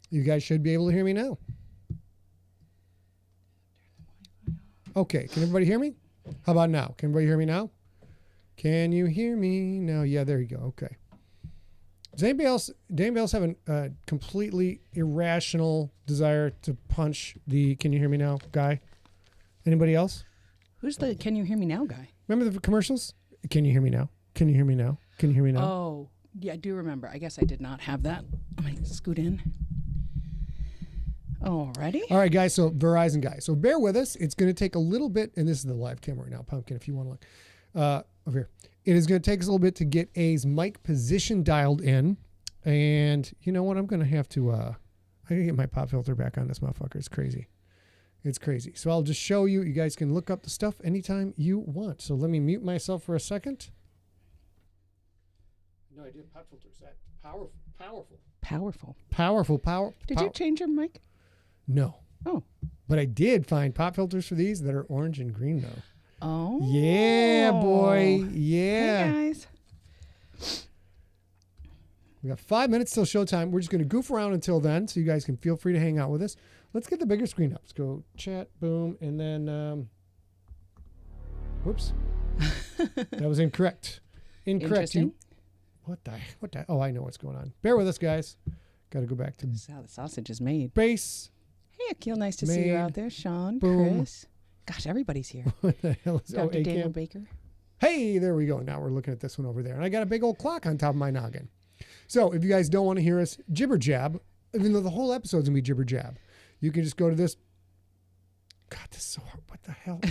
You guys should be able to hear me now. Okay, can everybody hear me? How about now? Can everybody hear me now? Can you hear me now? Yeah, there you go. Okay. Does anybody else have a completely irrational desire to punch the "Can you hear me now" guy? Anybody else? Who's the "Can you hear me now" guy? Remember the commercials? Can you hear me now? Can you hear me now? Can you hear me now? Oh, yeah, I do remember. I guess I did not have that. I'm going to scoot in. Alrighty. All right, guys. So Verizon guys. So bear with us. It's going to take a little bit, and this is the live camera right now, Pumpkin, if you want to look. Over here. It is going to take us a little bit to get A's mic position dialed in. And you know what? I'm going to have to, I got to get my pop filter back on this motherfucker. It's crazy. It's crazy. So I'll just show you. You guys can look up the stuff anytime you want. So let me mute myself for a second. No idea. Pop filters. That powerful. Did you change your mic? No. Oh. But I did find pop filters for these that are orange and green though. Oh. Yeah, boy. Yeah. Hey, guys. We got 5 minutes till showtime. We're just going to goof around until then, so you guys can feel free to hang out with us. Let's get the bigger screen up. Let's go chat, boom, and then, whoops. That was incorrect. Incorrect. What the? Oh, I know what's going on. Bear with us, guys. Got to go back to. This is how the sausage is made. Base. Hey, Akil, nice to see you out there. Sean, boom. Chris. Gosh, everybody's here. What the hell is Dr. Daniel Baker. Hey, there we go. Now we're looking at this one over there. And I got a big old clock on top of my noggin. So if you guys don't want to hear us jibber jab, even though the whole episode's going to be jibber jab, you can just go to this. God, this is so hard. What the hell?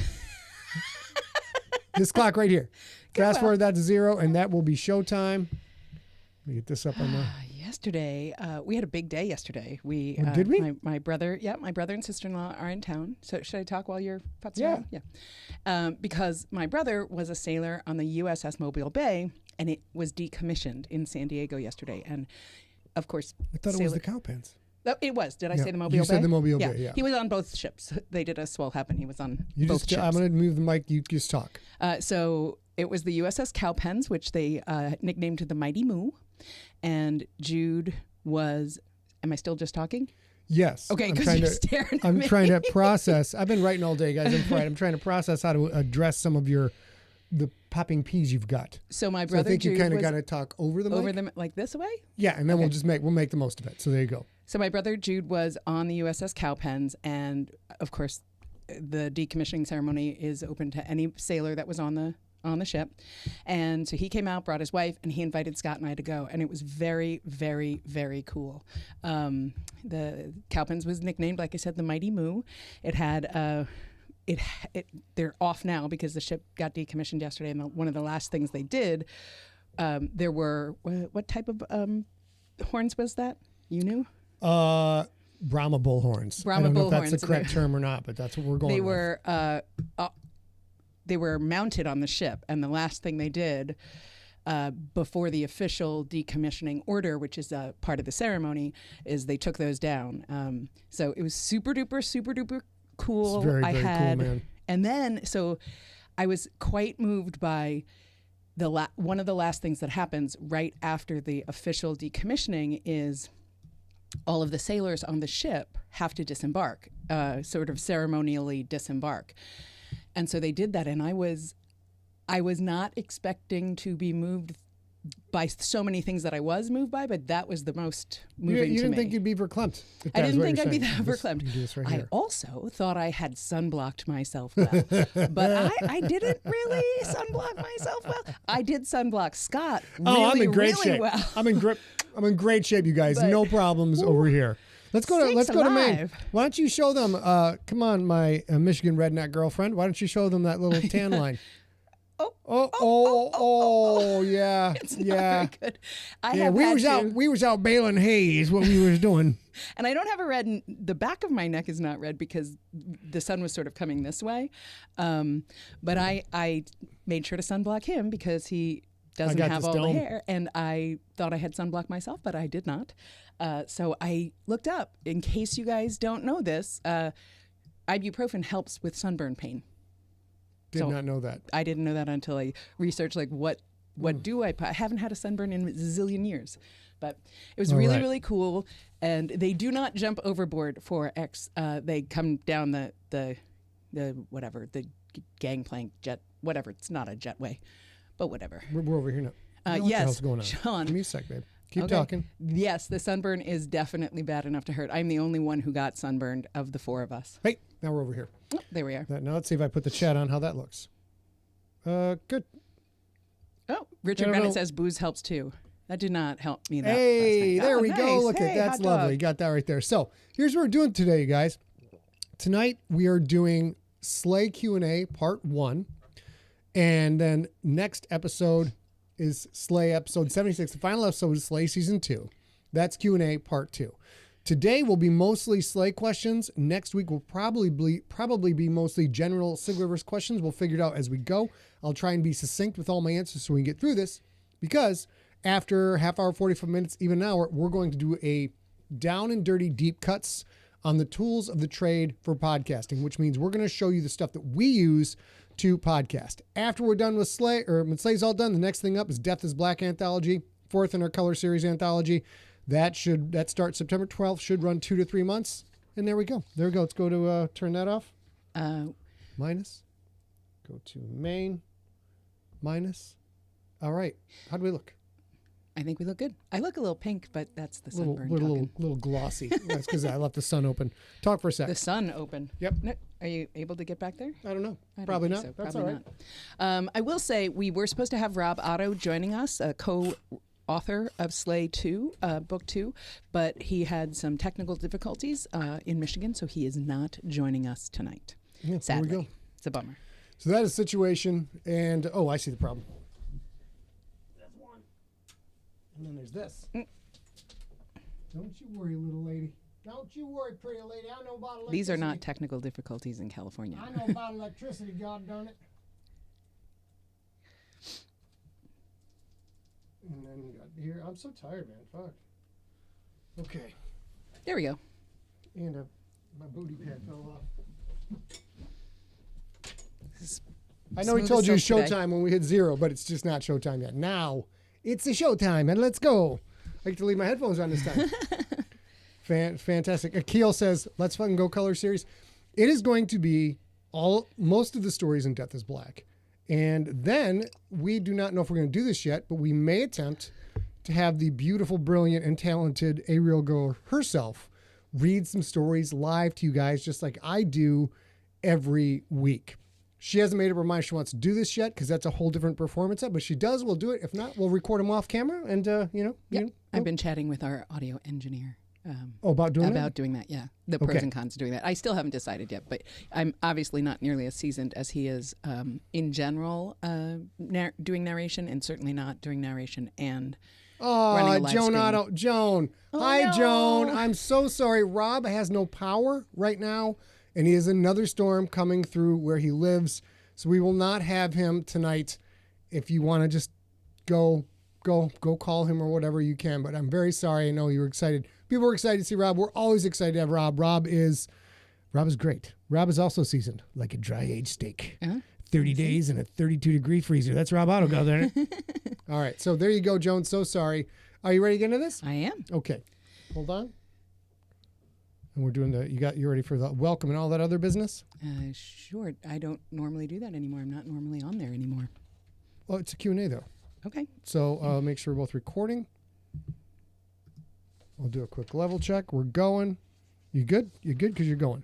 This clock right here. Fast forward that to 0, and that will be showtime. Let me get this up on the... Yesterday, we had a big day yesterday. Did we? My brother and sister-in-law are in town. So should I talk while you're putzing around? Yeah. Because my brother was a sailor on the USS Mobile Bay, and it was decommissioned in San Diego yesterday. And, of course... I thought it was the Cowpens. Oh, it was. Did I say the Mobile Bay? You said the Mobile Bay, yeah. He was on both ships. They did a swell happen. He was on both ships. I'm going to move the mic. You just talk. So it was the USS Cowpens, which they nicknamed the Mighty Moo. And Jude was... Am I still just talking? Yes. Okay, because you're staring at I'm me. trying to process. I've been writing all day, guys. I'm trying to process how to address some of the popping peas you've got. So my brother I think Jude you kind of got to talk over the mic. over them like this way. Yeah, and then we'll make the most of it. So there you go. So my brother Jude was on the USS Cowpens, and of course, the decommissioning ceremony is open to any sailor that was on the ship. And so he came out, brought his wife, and he invited Scott and I to go. And it was very, very, very cool. The Cowpens was nicknamed, like I said, the Mighty Moo. It had they're off now because the ship got decommissioned yesterday. And one of the last things they did, there were what type of horns was that? You knew? Brahma bullhorns. I don't know if that's the correct term or not, but that's what we're going with. They were mounted on the ship, and the last thing they did before the official decommissioning order, which is a part of the ceremony, is they took those down. So it was super duper cool. It's very, very cool, man. And then, so I was quite moved by one of the last things that happens right after the official decommissioning is all of the sailors on the ship have to disembark, sort of ceremonially disembark. And so they did that, and I was not expecting to be moved by so many things that I was moved by, but that was the most moving to me. You didn't think you'd be verklempt. I didn't think I'd be that verklempt. I also thought I had sunblocked myself well, but I didn't really sunblock myself well. I did sunblock Scott really, I'm in great really shape. well. I'm in great shape, you guys. But, no problems over here. Let's go to Maine. Why don't you show them? Come on, my Michigan redneck girlfriend. Why don't you show them that little tan line? Yeah, it's yeah. Not very good. We was out baling hay is what we was doing. And I don't have a red. The back of my neck is not red because the sun was sort of coming this way. But I made sure to sunblock him because he doesn't have all the hair, and I thought I had sunblocked myself, but I did not. So I looked up. In case you guys don't know this, ibuprofen helps with sunburn pain. Did not know that. I didn't know that until I researched like what what do I put? I haven't had a sunburn in a zillion years. But it was All really, right. really cool. And they do not jump overboard for X. They come down the whatever, the gangplank jet, whatever. It's not a jetway, but whatever. We're over here now. What the Yes, hell's going on? Sean. Give me a sec, babe. Keep Okay. talking. Yes, the sunburn is definitely bad enough to hurt. I'm the only one who got sunburned of the four of us. Hey, now we're over here. Oh, there we are. Now let's see if I put the chat on how that looks. Good. Oh, Richard I don't Bennett know. says booze helps too. That did not help me. That Hey, last night. there Oh, we go. nice. Look Hey, at that's hot lovely. dog. You got that right there. So here's what we're doing today, you guys. Tonight we are doing Slay Q&A Part 1. And then next episode is Slay episode 76. The final episode is Slay Season 2. That's Q&A Part 2. Today will be mostly Slay questions. Next week will probably be mostly general Sigliverse questions. We'll figure it out as we go. I'll try and be succinct with all my answers so we can get through this, because after half hour, 45 minutes, even an hour, we're going to do a down and dirty deep cuts on the tools of the trade for podcasting, which means we're going to show you the stuff that we use to podcast. After we're done with Slay, or when Slay's all done, the next thing up is Death is Black anthology, 4th in our Color Series anthology. That starts September 12th, should run 2 to 3 months. And there we go. There we go. Let's go to turn that off. Minus. Go to main. Minus. All right. How do we look? I think we look good. I look a little pink, but that's the Little, sunburn. little glossy. That's because I left the sun open. Talk for a sec. The sun open. Yep. No, are you able to get back there? I don't know. I don't Probably think not. so. That's Probably all right. not. I will say we were supposed to have Rob Otto joining us, a co-author of Slay 2, Book 2, but he had some technical difficulties in Michigan, so he is not joining us tonight. Yeah, there Sadly. we go. It's a bummer. So that is the situation. And, oh, I see the problem. That's one. And then there's this. Don't you worry, little lady. Don't you worry, pretty lady. I know about electricity. These are not technical difficulties in California. I know about electricity, God darn it. And then you got here. I'm so tired, man. Fuck. Okay. There we go. And my booty pad fell off. I know we Smooth told as you silk today. showtime when we hit 0, but it's just not showtime yet. Now it's the showtime, and let's go. I get to leave my headphones on this time. Fantastic. Akil says, let's fucking go Color Series. It is going to be most of the stories in Death is Black. And then we do not know if we're going to do this yet, but we may attempt to have the beautiful, brilliant, and talented ARealGirl herself read some stories live to you guys, just like I do every week. She hasn't made up her mind she wants to do this yet, because that's a whole different performance. But she does, we'll do it. If not, we'll record them off camera. And, I've been chatting with our audio engineer. about doing About it? doing that, yeah. The pros Okay. and cons of doing that. I still haven't decided yet, but I'm obviously not nearly as seasoned as he is in general doing narration, and certainly not doing narration and running Oh, a live Joan stream. Otto. Joan. Oh, Hi, no. Joan. I'm so sorry. Rob has no power right now, and he has another storm coming through where he lives. So we will not have him tonight. If you want to just go call him or whatever you can. But I'm very sorry. I know you were excited. People were excited to see Rob. We're always excited to have Rob. Rob is great. Rob is also seasoned like a dry aged steak. 30 days in a 32-degree freezer. That's Rob Otto go there. All right. So there you go, Joan. So sorry. Are you ready to get into this? I am. Okay. Hold on. And we're doing you ready for the welcome and all that other business? Sure. I don't normally do that anymore. I'm not normally on there anymore. Oh, it's a Q&A though. Okay. So make sure we're both recording. I'll do a quick level check. We're going. You good? You good? Because you're going.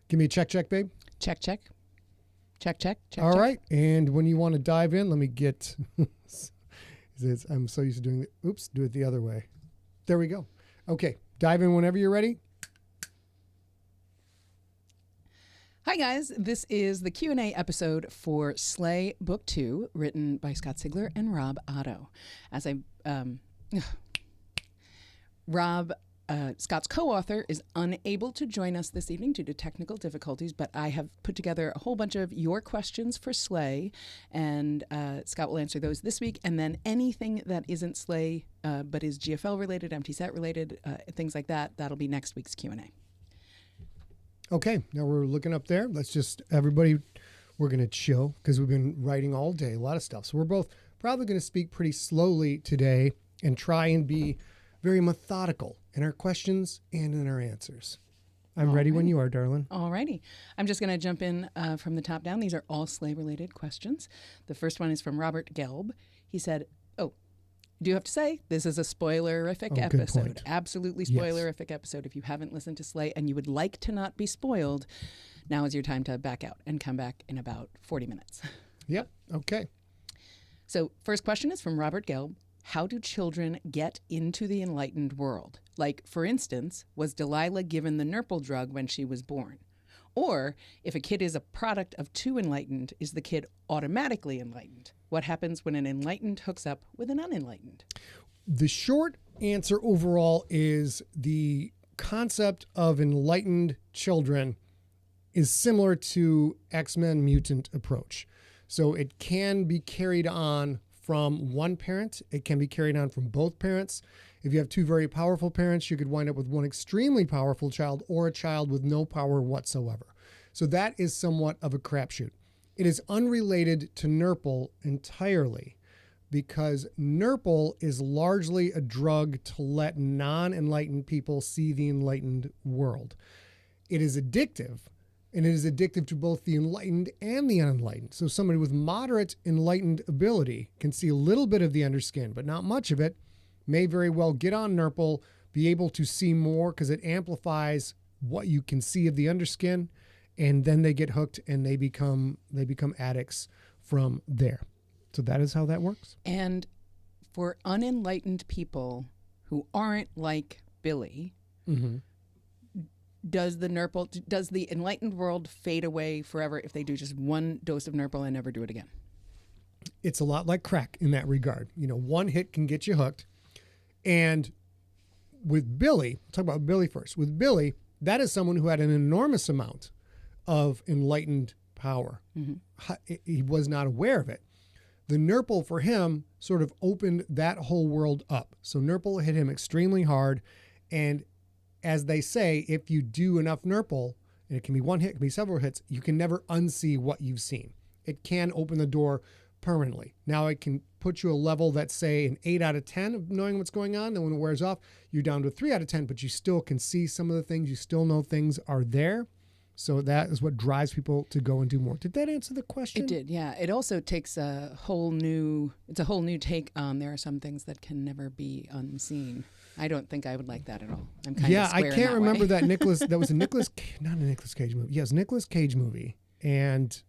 Give me a check, babe. Check. All right. And when you want to dive in, let me get... I'm so used to doing it. Oops, do it the other way. There we go. Okay. Dive in whenever you're ready. Hi guys, this is the Q&A episode for Slay Book 2, written by Scott Sigler and Rob Otto. As Scott's co-author is unable to join us this evening due to technical difficulties, but I have put together a whole bunch of your questions for Slay, and Scott will answer those this week, and then anything that isn't Slay but is GFL related, empty set related, things like that, that'll be next week's Q&A. Okay, now we're looking up there. Let's just, everybody, We're going to chill because we've been writing all day, a lot of stuff. So we're both probably going to speak pretty slowly today and try and be very methodical in our questions and in our answers. I'm ready when you are, darling. All righty. I'm just going to jump in from the top down. These are all sleigh-related questions. The first one is from Robert Gelb. He said, do you have to say this is a spoilerific episode? Point. Absolutely spoilerific episode. If you haven't listened to Slay and you would like to not be spoiled, now is your time to back out and come back in about 40 minutes. Yep. Okay. So first question is from Robert Gelb. How do children get into the enlightened world? Like, for instance, was Delilah given the Nurple drug when she was born? Or, if a kid is a product of two enlightened, is the kid automatically enlightened? What happens when an enlightened hooks up with an unenlightened? The short answer overall is the concept of enlightened children is similar to X-Men mutant approach. So it can be carried on from one parent. It can be carried on from both parents. If you have two very powerful parents, you could wind up with one extremely powerful child or a child with no power whatsoever. So that is somewhat of a crapshoot. It is unrelated to Nurple entirely because Nurple is largely a drug to let non-enlightened people see the enlightened world. It is addictive, and it is addictive to both the enlightened and the unenlightened. So somebody with moderate enlightened ability can see a little bit of the underskin, but not much of it, may very well get on Nurple, be able to see more because it amplifies what you can see of the underskin, and then they get hooked and they become addicts from there. So that is how that works. And for unenlightened people who aren't like Billy, does the enlightened world fade away forever if they do just one dose of Nurple and never do it again? It's a lot like crack in that regard. One hit can get you hooked. And with Billy, talk about Billy first. With Billy, that is someone who had an enormous amount of enlightened power. He was not aware of it. The Nurple for him sort of opened that whole world up. So Nurple hit him extremely hard. And as they say, if you do enough Nurple, and it can be one hit, it can be several hits, you can never unsee what you've seen. It can open the door permanently. Now it can put you a level that's, say, an 8 out of 10 of knowing what's going on. Then when it wears off, you're down to a 3 out of 10, but you still can see some of the things. You still know things are there. So that is what drives people to go and do more. Did that answer the question? It did, yeah. It also takes a whole new take on there are some things that can never be unseen. I don't think I would like that at all. I'm kind of square I can't remember that was a Nicolas, not a Nicolas Cage movie. Yes, Nicolas Cage movie. And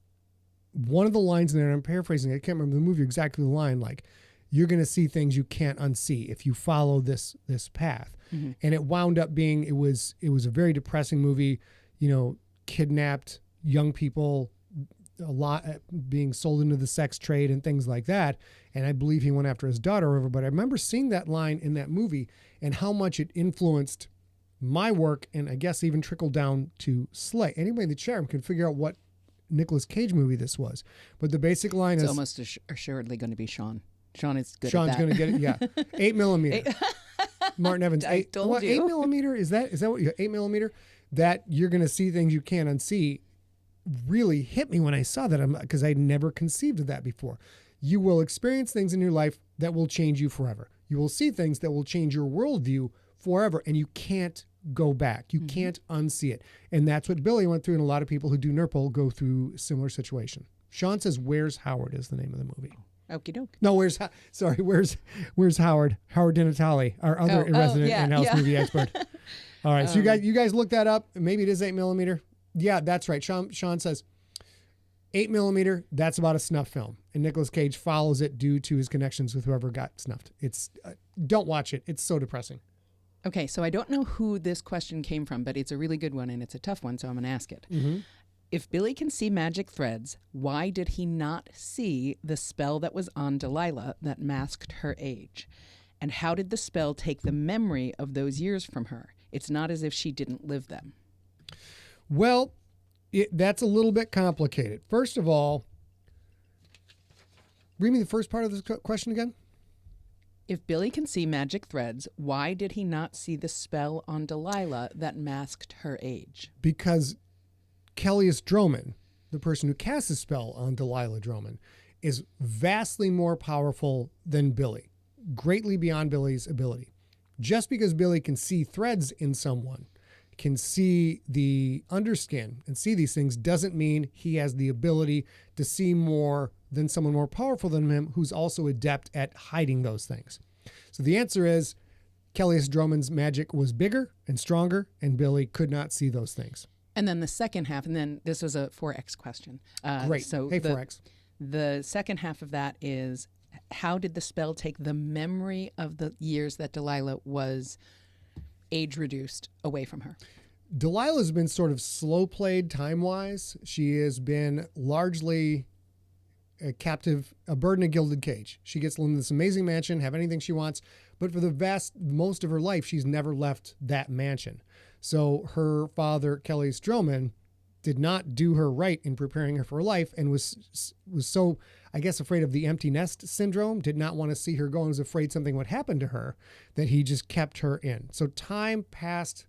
one of the lines in there, and I'm paraphrasing, I can't remember the movie exactly the line, like, you're going to see things you can't unsee if you follow this path. And it wound up being, it was a very depressing movie, kidnapped young people, a lot being sold into the sex trade and things like that. And I believe he went after his daughter over, but I remember seeing that line in that movie and how much it influenced my work, and I guess even trickled down to Slay. Anybody in the chat room can figure out what Nicolas Cage movie this was, but the basic line is almost assuredly going to be Sean. Sean is good. Sean's at that. going to get it. Yeah, 8 millimeter. Martin Evans. I told you. 8 millimeter is that what you 8 millimeter? That you're going to see things you can't unsee. Really hit me when I saw that, because I'd never conceived of that before. You will experience things in your life that will change you forever. You will see things that will change your worldview forever, and you can't go back. You can't unsee it. And that's what Billy went through, and a lot of people who do Nurple go through a similar situation. Sean says, "Where's Howard" is the name of the movie. Okie doke. No, where's Howard? Howard DiNatale, our other resident in-house movie expert. All right, so you guys look that up. Maybe it is 8 millimeter. Yeah, that's right. Sean says 8 millimeter. That's about a snuff film, and Nicolas Cage follows it due to his connections with whoever got snuffed. It's don't watch it. It's so depressing. Okay, so I don't know who this question came from, but it's a really good one and it's a tough one, so I'm going to ask it. If Billy can see magic threads, why did he not see the spell that was on Delilah that masked her age? And how did the spell take the memory of those years from her? It's not as if she didn't live them. Well, that's a little bit complicated. First of all, read me the first part of this question again. If Billy can see magic threads, why did he not see the spell on Delilah that masked her age? Because Kelly Stroman, the person who casts a spell on Delilah Drummond, is vastly more powerful than Billy, greatly beyond Billy's ability. Just because Billy can see threads in someone, can see the underskin and see these things, doesn't mean he has the ability to see more than someone more powerful than him who's also adept at hiding those things. So the answer is Kellius Drummond's magic was bigger and stronger, and Billy could not see those things. And then the second half, and then this was a 4X question. Great. So hey, 4X. The second half of that is, how did the spell take the memory of the years that Delilah was age reduced away from her? Delilah's been sort of slow played time-wise. She has been largely a captive, a bird in a gilded cage. She gets to live in this amazing mansion, have anything she wants, but for the most of her life, she's never left that mansion. So her father, Kellius Drummond, did not do her right in preparing her for life, and was so, I guess, afraid of the empty nest syndrome, did not want to see her go, and was afraid something would happen to her, that he just kept her in. So time passed.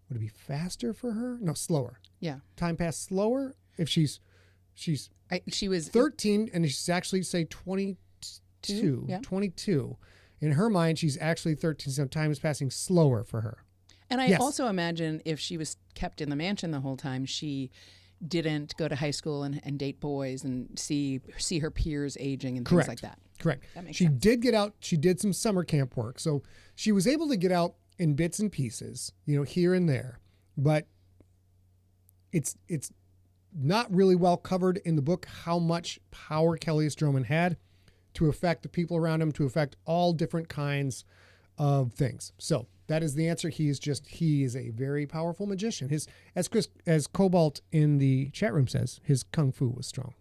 Would it be faster for her? No, slower. Yeah. Time passed slower if she was 13 and she's actually, say, 22. Yeah. 22. In her mind, she's actually 13, so time is passing slower for her. And I also imagine if she was kept in the mansion the whole time, she didn't go to high school and date boys and see her peers aging and things like that. Correct. That makes she sense. did get out. She did some summer camp work. So she was able to get out in bits and pieces, here and there. But it's not really well covered in the book how much power Kellius Drummond had to affect the people around him, to affect all different kinds of things. So that is the answer. He is a very powerful magician. As Cobalt in the chat room says, his kung fu was strong.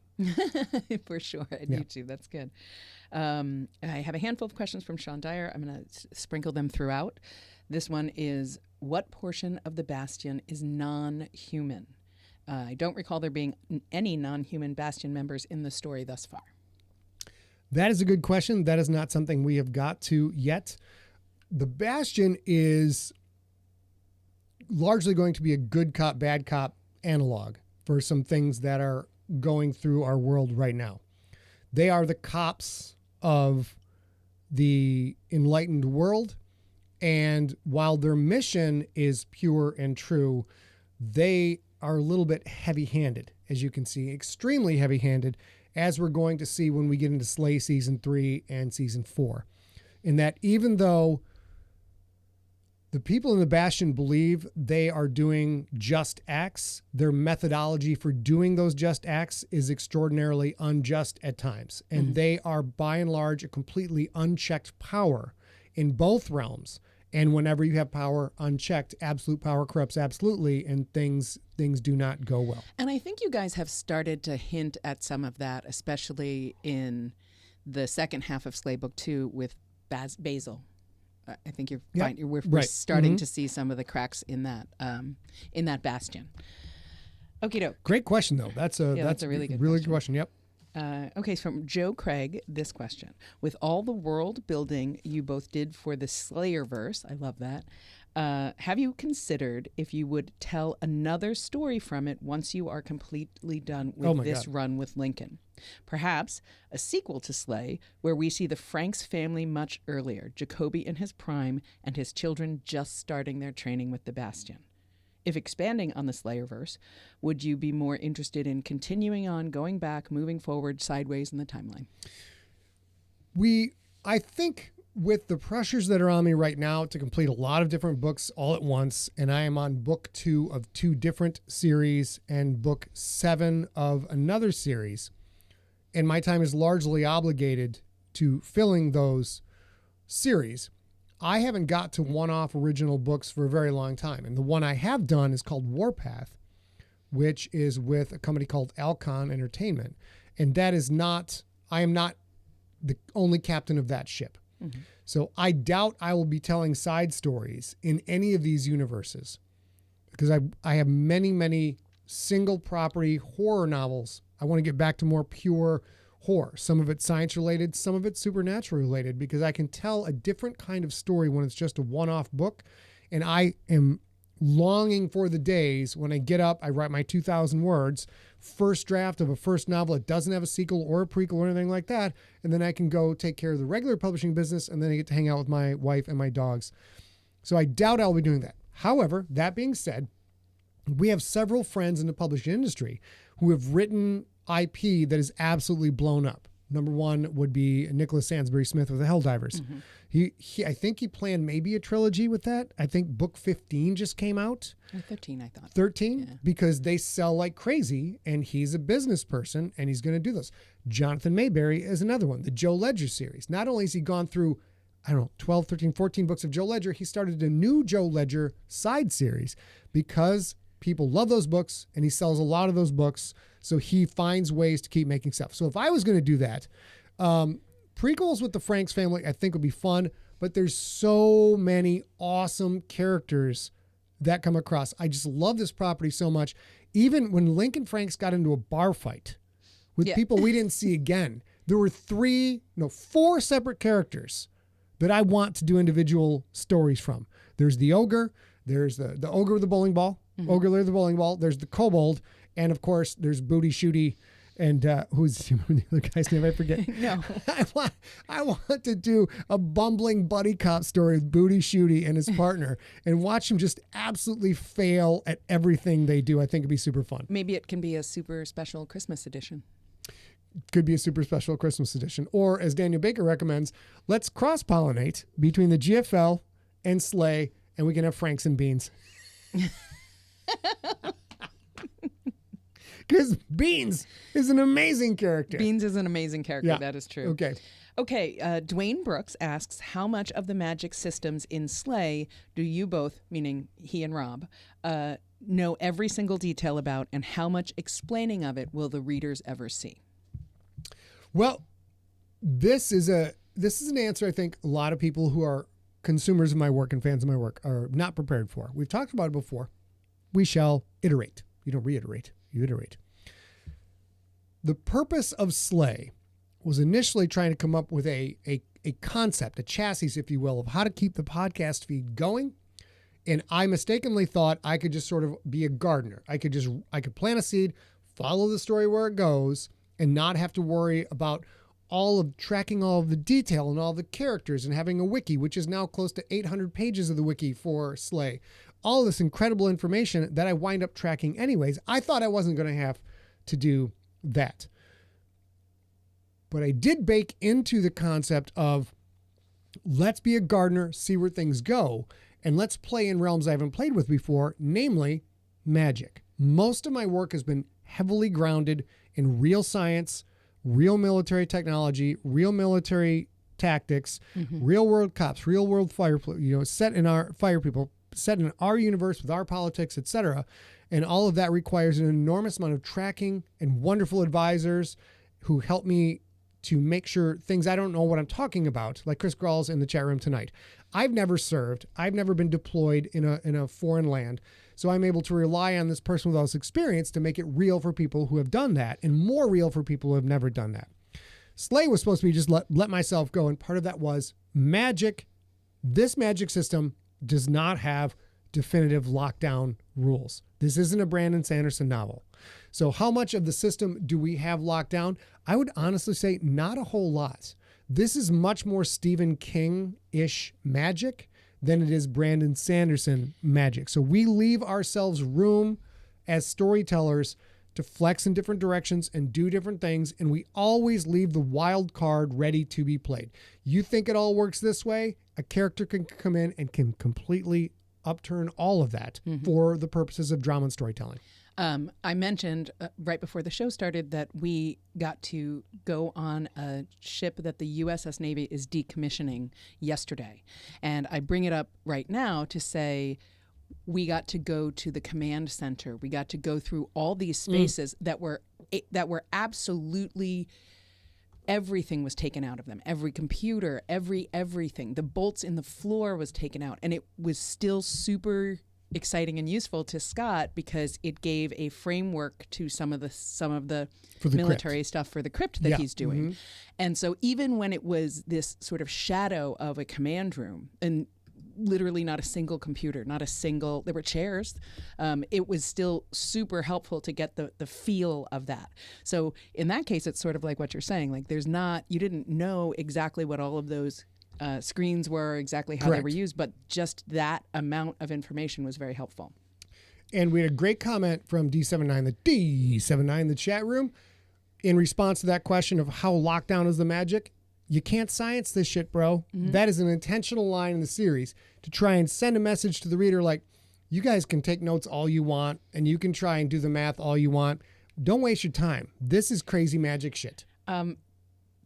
For sure. I do too. That's good. I have a handful of questions from Sean Dyer. I'm going to sprinkle them throughout. This one is, what portion of the Bastion is non-human? I don't recall there being any non-human Bastion members in the story thus far. That is a good question. That is not something we have got to yet. The Bastion is largely going to be a good cop, bad cop analog for some things that are going through our world right now. They are the cops of the enlightened world. And while their mission is pure and true, they are a little bit heavy-handed, as you can see, extremely heavy-handed, as we're going to see when we get into Slay Season 3 and Season 4. In that even though the people in the Bastion believe they are doing just acts, their methodology for doing those just acts is extraordinarily unjust at times. And they are, by and large, a completely unchecked power in both realms. And whenever you have power unchecked, absolute power corrupts absolutely, and things do not go well. And I think you guys have started to hint at some of that, especially in the second half of Slay Book 2 with Basil. I think we're starting to see some of the cracks in that Bastion. Okie doke. Great question, though. That's a really good question. Yep. Okay, so from Joe Craig, this question. With all the world building you both did for the Slayerverse, I love that, have you considered if you would tell another story from it once you are completely done with this run with Lincoln? Perhaps a sequel to Slay, where we see the Franks family much earlier, Jacoby in his prime, and his children just starting their training with the Bastion. If expanding on the Slayerverse, would you be more interested in continuing on, going back, moving forward, sideways in the timeline? I think with the pressures that are on me right now to complete a lot of different books all at once, and I am on book 2 of 2 different series and book 7 of another series, and my time is largely obligated to filling those series, I haven't got to one-off original books for a very long time. And the one I have done is called Warpath, which is with a company called Alcon Entertainment. And that is not, I am not the only captain of that ship. Mm-hmm. So I doubt I will be telling side stories in any of these universes, because I have many, many single property horror novels. I want to get back to more pure horror. Some of it science related, some of it supernatural related, because I can tell a different kind of story when it's just a one-off book. And I am longing for the days when I get up, I write my 2,000 words first draft of a first novel. It doesn't have a sequel or a prequel or anything like that. And then I can go take care of the regular publishing business, and then I get to hang out with my wife and my dogs. So I doubt I'll be doing that. However, that being said, we have several friends in the publishing industry who have written IP that is absolutely blown up. Number one would be Nicholas Sansbury Smith with the Helldivers. Mm-hmm. I think he planned maybe a trilogy with that. I think book 15 just came out. 13, I thought. 13? Yeah. Because they sell like crazy, and he's a business person, and he's going to do those. Jonathan Mayberry is another one, the Joe Ledger series. Not only has he gone through, 12, 13, 14 books of Joe Ledger, he started a new Joe Ledger side series because people love those books, and he sells a lot of those books. So he finds ways to keep making stuff. So if I was going to do that, prequels with the Franks family, I think would be fun, but there's so many awesome characters that come across. I just love this property so much. Even when Lincoln Franks got into a bar fight with people we didn't see again, there were 4 separate characters that I want to do individual stories from. There's the ogre, there's the ogre with the bowling ball, ogre with the bowling ball, there's the kobold, and of course, there's Booty Shooty, and who's the other guy's name? I forget. No. I want to do a bumbling buddy cop story with Booty Shooty and his partner, and watch him just absolutely fail at everything they do. I think it'd be super fun. Maybe it can be a super special Christmas edition. Could be a super special Christmas edition, or as Daniel Baker recommends, let's cross-pollinate between the GFL and Slay, and we can have Franks and Beans. Because Beans is an amazing character. Beans is an amazing character. Yeah. That is true. Okay. Dwayne Brooks asks, how much of the magic systems in Slay do you both, meaning he and Rob, know every single detail about, and how much explaining of it will the readers ever see? Well, this is an answer I think a lot of people who are consumers of my work and fans of my work are not prepared for. We've talked about it before. We shall iterate. You don't reiterate. You iterate. The purpose of Slay was initially trying to come up with a concept, a chassis, if you will, of how to keep the podcast feed going. And I mistakenly thought I could just sort of be a gardener. I could plant a seed, follow the story where it goes, and not have to worry about tracking all of the detail and all the characters and having a wiki, which is now close to 800 pages of the wiki for Slay. All of this incredible information that I wind up tracking anyways. I thought I wasn't going to have to do that. But I did bake into the concept of let's be a gardener, see where things go, and let's play in realms I haven't played with before, namely magic. Most of my work has been heavily grounded in real science, real military technology, real military tactics, real world cops, real world fire people, set in our universe with our politics, etc. And all of that requires an enormous amount of tracking and wonderful advisors who help me to make sure things I don't know what I'm talking about, like Chris Grawls in the chat room tonight. I've never served. I've never been deployed in a foreign land. So I'm able to rely on this person with all this experience to make it real for people who have done that, and more real for people who have never done that. Slay was supposed to be just let myself go, and part of that was magic. This magic system does not have definitive lockdown rules. This isn't a Brandon Sanderson novel. So how much of the system do we have locked down? I would honestly say not a whole lot. This is much more Stephen King-ish magic than it is Brandon Sanderson magic. So we leave ourselves room as storytellers to flex in different directions and do different things, and we always leave the wild card ready to be played. You think it all works this way? A character can come in and can completely upturn all of that for the purposes of drama and storytelling. I mentioned right before the show started that we got to go on a ship that the USS Navy is decommissioning yesterday. And I bring it up right now to say we got to go to the command center. We got to go through all these spaces that were absolutely, everything was taken out of them. Every computer, everything. The bolts in the floor was taken out. And it was still super exciting and useful to Scott because it gave a framework to some of the military crypt stuff for the crypt that he's doing. And so even when it was this sort of shadow of a command room, and literally not a single computer, there were chairs. It was still super helpful to get the feel of that. So in that case, it's sort of like what you're saying, like you didn't know exactly what all of those screens were, exactly how they were used, but just that amount of information was very helpful. And we had a great comment from D79 in the chat room in response to that question of how lockdown is the magic. You can't science this shit, bro. Mm-hmm. That is an intentional line in the series to try and send a message to the reader like, you guys can take notes all you want and you can try and do the math all you want. Don't waste your time. This is crazy magic shit.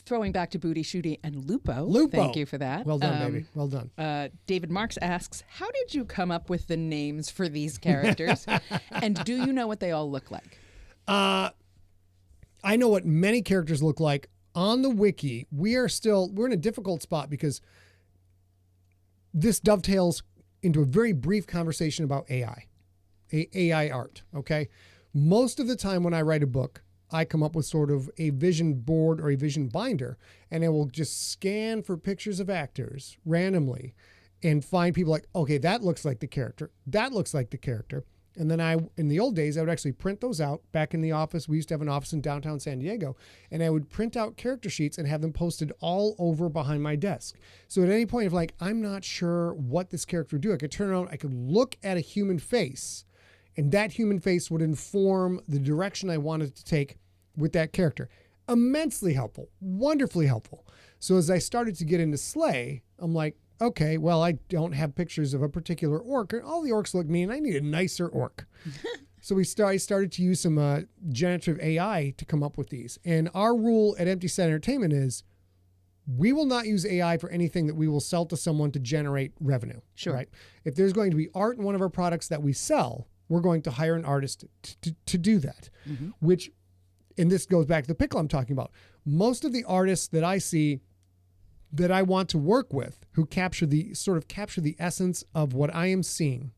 Throwing back to Booty, Shooty, and Lupo. Thank you for that. Well done, baby. Well done. David Marks asks, how did you come up with the names for these characters? And do you know what they all look like? I know what many characters look like. On the wiki, we're in a difficult spot because this dovetails into a very brief conversation about AI art, okay? Most of the time when I write a book, I come up with sort of a vision board or a vision binder, and I will just scan for pictures of actors randomly and find people like, okay, that looks like the character. That looks like the character. And then in the old days, I would actually print those out back in the office. We used to have an office in downtown San Diego, and I would print out character sheets and have them posted all over behind my desk. So at any point of like, I'm not sure what this character would do, I could turn around, I could look at a human face, and that human face would inform the direction I wanted to take with that character. Immensely helpful, wonderfully helpful. So as I started to get into Slay, I'm like, okay, well, I don't have pictures of a particular orc. All the orcs look mean. I need a nicer orc. So I started to use some generative AI to come up with these. And our rule at Empty Set Entertainment is we will not use AI for anything that we will sell to someone to generate revenue. Sure. Right? If there's going to be art in one of our products that we sell, we're going to hire an artist to do that, which, and this goes back to the pickle I'm talking about. Most of the artists that I see that I want to work with who capture the essence of what I am seeing,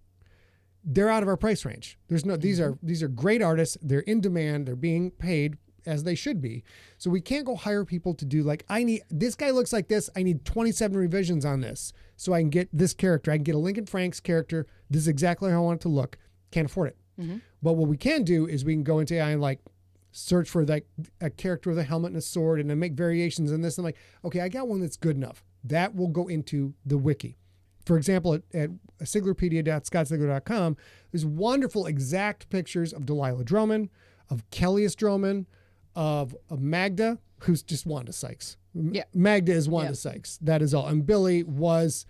they're out of our price range. There's no, these are great artists. They're in demand. They're being paid as they should be. So we can't go hire people to do like, this guy looks like this. I need 27 revisions on this so I can get this character. I can get a Lincoln Franks character. This is exactly how I want it to look. Can't afford it. But what we can do is we can go into AI and like, search for like a character with a helmet and a sword and then make variations in this. I'm like, okay, I got one that's good enough. That will go into the wiki. For example, at siglerpedia.scottzigler.com, there's wonderful exact pictures of Delilah Drummond, of Kellius Drummond, of Magda, who's just Wanda Sykes. Yeah. Magda is Wanda Sykes. That is all. And Billy was...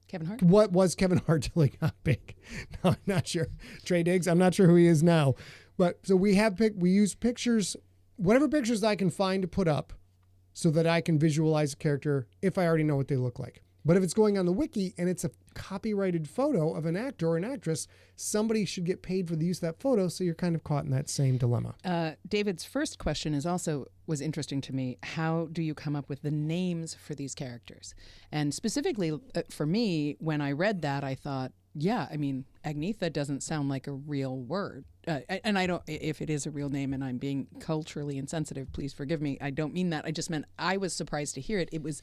Kevin Hart? What was Kevin Hart till he got big? No, I'm not sure. Trey Diggs, I'm not sure who he is now. But so we use pictures, whatever pictures I can find to put up so that I can visualize a character if I already know what they look like. But if it's going on the wiki and it's a copyrighted photo of an actor or an actress, somebody should get paid for the use of that photo. So you're kind of caught in that same dilemma. David's first question was interesting to me. How do you come up with the names for these characters? And specifically for me, when I read that, I thought, yeah, I mean, Agnetha doesn't sound like a real word. And I don't, if it is a real name and I'm being culturally insensitive, please forgive me. I don't mean that. I just meant I was surprised to hear it. It was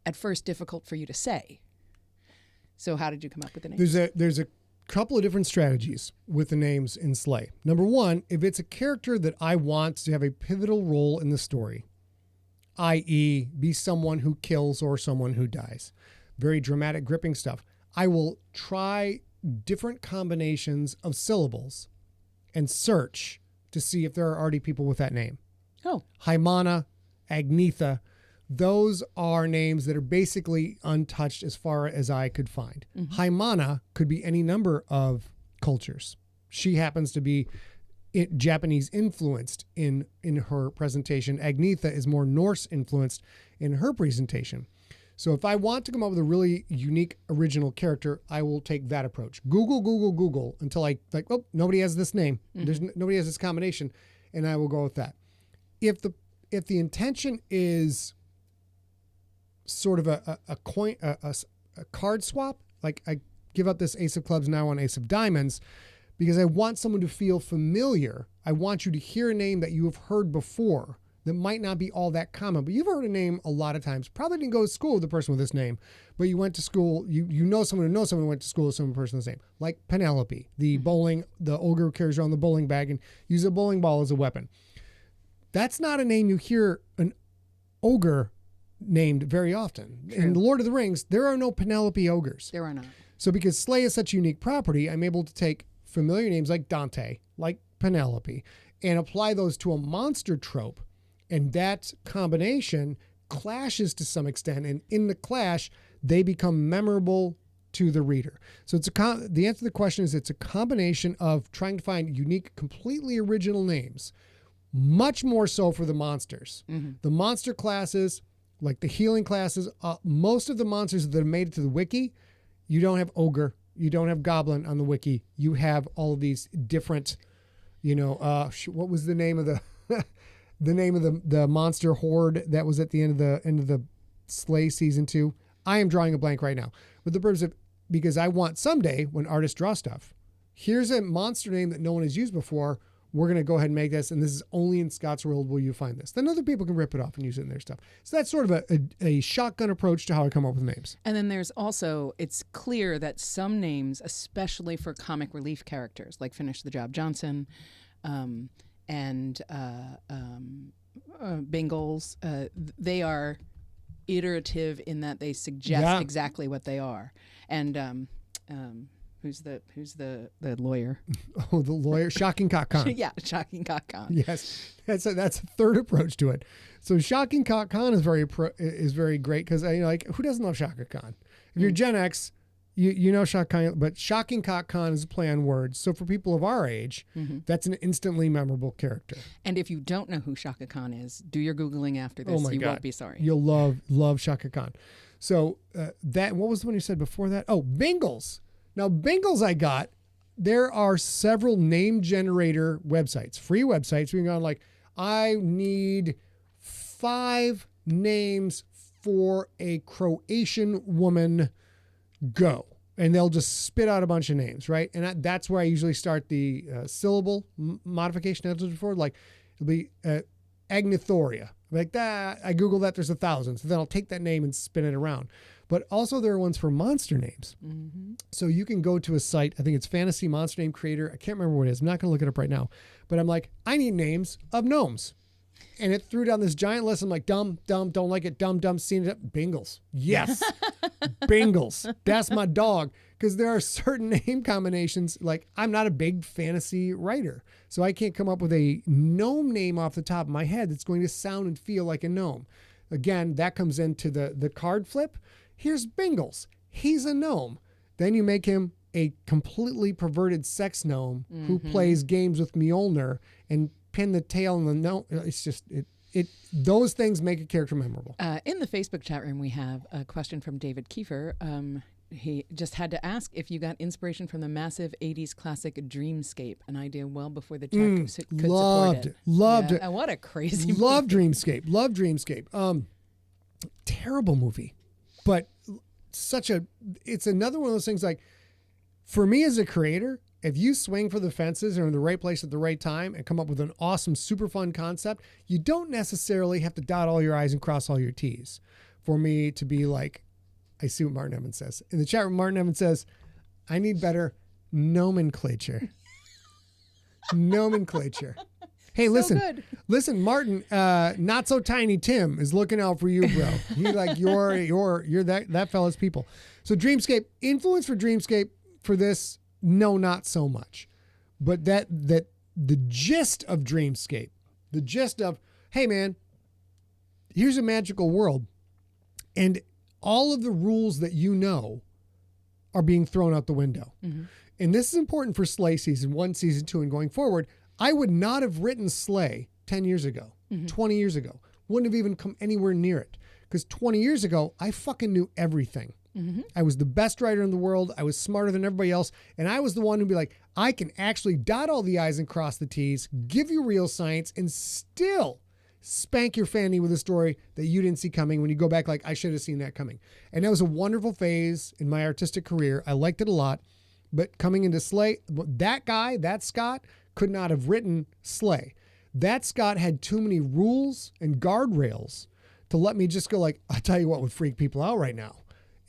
at first difficult for you to say. So how did you come up with the name? There's a couple of different strategies with the names in Slay. Number one, if it's a character that I want to have a pivotal role in the story, i.e. be someone who kills or someone who dies, very dramatic, gripping stuff, I will try different combinations of syllables and search to see if there are already people with that name. Oh. Haimana, Agnetha, those are names that are basically untouched as far as I could find. Haimana could be any number of cultures. She happens to be Japanese influenced in her presentation. Agnetha is more Norse influenced in her presentation. So if I want to come up with a really unique original character, I will take that approach. Google until I like, oh, nobody has this name. Nobody has this combination, and I will go with that. If the intention is sort of a card swap, like I give up this Ace of Clubs now on Ace of Diamonds, because I want someone to feel familiar. I want you to hear a name that you have heard before that might not be all that common, but you've heard a name a lot of times. Probably didn't go to school with the person with this name, but you went to school, you know someone who knows someone who went to school with some person with this name. Like Penelope, the ogre who carries around the bowling bag and uses a bowling ball as a weapon. That's not a name you hear an ogre named very often. True. In The Lord of the Rings, there are no Penelope ogres. There are not. So because Slay is such a unique property, I'm able to take familiar names like Dante, like Penelope, and apply those to a monster trope. And that combination clashes to some extent. And in the clash, they become memorable to the reader. So it's the answer to the question is it's a combination of trying to find unique, completely original names, much more so for the monsters. Mm-hmm. The monster classes, like the healing classes, most of the monsters that have made it to the wiki, you don't have ogre, you don't have goblin on the wiki. You have all of these different, what was the name of the the name of the monster horde that was at the end of the Slay season 2? I am drawing a blank right now. But the purpose of, because I want someday when artists draw stuff, here's a monster name that no one has used before. We're going to go ahead and make this, and this is only in Scott's World will you find this. Then other people can rip it off and use it in their stuff. So that's sort of a shotgun approach to how I come up with names. And then there's also, it's clear that some names, especially for comic relief characters, like Finish the Job Johnson and Bingles, they are iterative in that they suggest exactly what they are. And who's the lawyer? Oh, the lawyer, Shocking Cock Khan. Yeah, Shocking Cock Khan. Yes, that's a third approach to it. So Shocking Cock Khan is very great because who doesn't love Shocking Khan? If you're Gen X, you know Shocking, but Shocking Cock Khan is a play on words. So for people of our age, that's an instantly memorable character. And if you don't know who Shaka Khan is, do your Googling after this. Oh my God. Won't be sorry. You'll love Shaka Khan. So what was the one you said before that? Oh, Bingles. Now, Bingles there are several name generator websites, free websites. We can go on I need 5 names for a Croatian woman, go. And they'll just spit out a bunch of names, right? And that's where I usually start the syllable modification. As before, it'll be Agnithoria. Like that, I Google that, there's 1,000. So then I'll take that name and spin it around. But also there are ones for monster names. Mm-hmm. So you can go to a site, I think it's Fantasy Monster Name Creator. I can't remember what it is. I'm not going to look it up right now. But I'm like, I need names of gnomes. And it threw down this giant list. I'm like, dumb, don't like it, dumb, seen it. Bingles. Yes. Bingles. That's my dog. Because there are certain name combinations. Like, I'm not a big fantasy writer. So I can't come up with a gnome name off the top of my head that's going to sound and feel like a gnome. Again, that comes into the card flip. Here's Bingles. He's a gnome. Then you make him a completely perverted sex gnome who plays games with Mjolnir and pin the tail on the gnome. It's just, those things make a character memorable. In the Facebook chat room, we have a question from David Kiefer. He just had to ask if you got inspiration from the massive 80s classic Dreamscape, an idea well before the tech could support it. Loved it. What a crazy Love movie. Love Dreamscape. Terrible movie. But it's another one of those things like, for me as a creator, if you swing for the fences and are in the right place at the right time and come up with an awesome, super fun concept, you don't necessarily have to dot all your I's and cross all your T's. For me to be like, I see what Martin Evans says. In the chat room, Martin Evans says, I need better nomenclature. Nomenclature. Hey, listen, Martin, not so tiny Tim is looking out for you, bro. He's like, you're that fella's people. So Dreamscape, influence for Dreamscape for this, no, not so much. But that the gist of Dreamscape, the gist of, hey man, here's a magical world. And all of the rules that you know are being thrown out the window. Mm-hmm. And this is important for Slay season 1, season 2, and going forward. I would not have written Slay 10 years ago, 20 years ago. Wouldn't have even come anywhere near it. Because 20 years ago, I fucking knew everything. Mm-hmm. I was the best writer in the world. I was smarter than everybody else. And I was the one who'd be like, I can actually dot all the I's and cross the T's, give you real science, and still spank your fanny with a story that you didn't see coming when you go back like, I should have seen that coming. And that was a wonderful phase in my artistic career. I liked it a lot. But coming into Slay, that guy, that Scott, could not have written Slay. that Scott had too many rules and guardrails to let me just go like, I'll tell you what would freak people out right now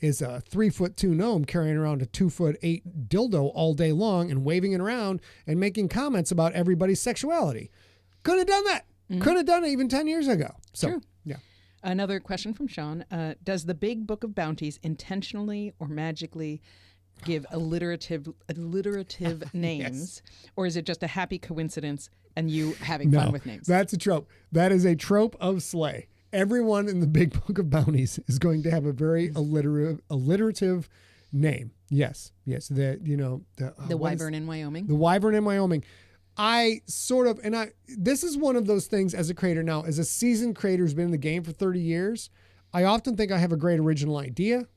is a 3'2" gnome carrying around a 2'8" dildo all day long and waving it around and making comments about everybody's sexuality. Couldn't have done that. Couldn't have done it even 10 years ago. So, True. Yeah. Another question from Sean. Does the big book of bounties intentionally or magically give alliterative names, or is it just a happy coincidence and you having fun with names? That's a trope. That is a trope of Slay. Everyone in the big book of bounties is going to have a very alliterative name. Yes. The wyvern in Wyoming. The wyvern in Wyoming. This is one of those things as a creator now, as a seasoned creator who's been in the game for 30 years, I often think I have a great original idea,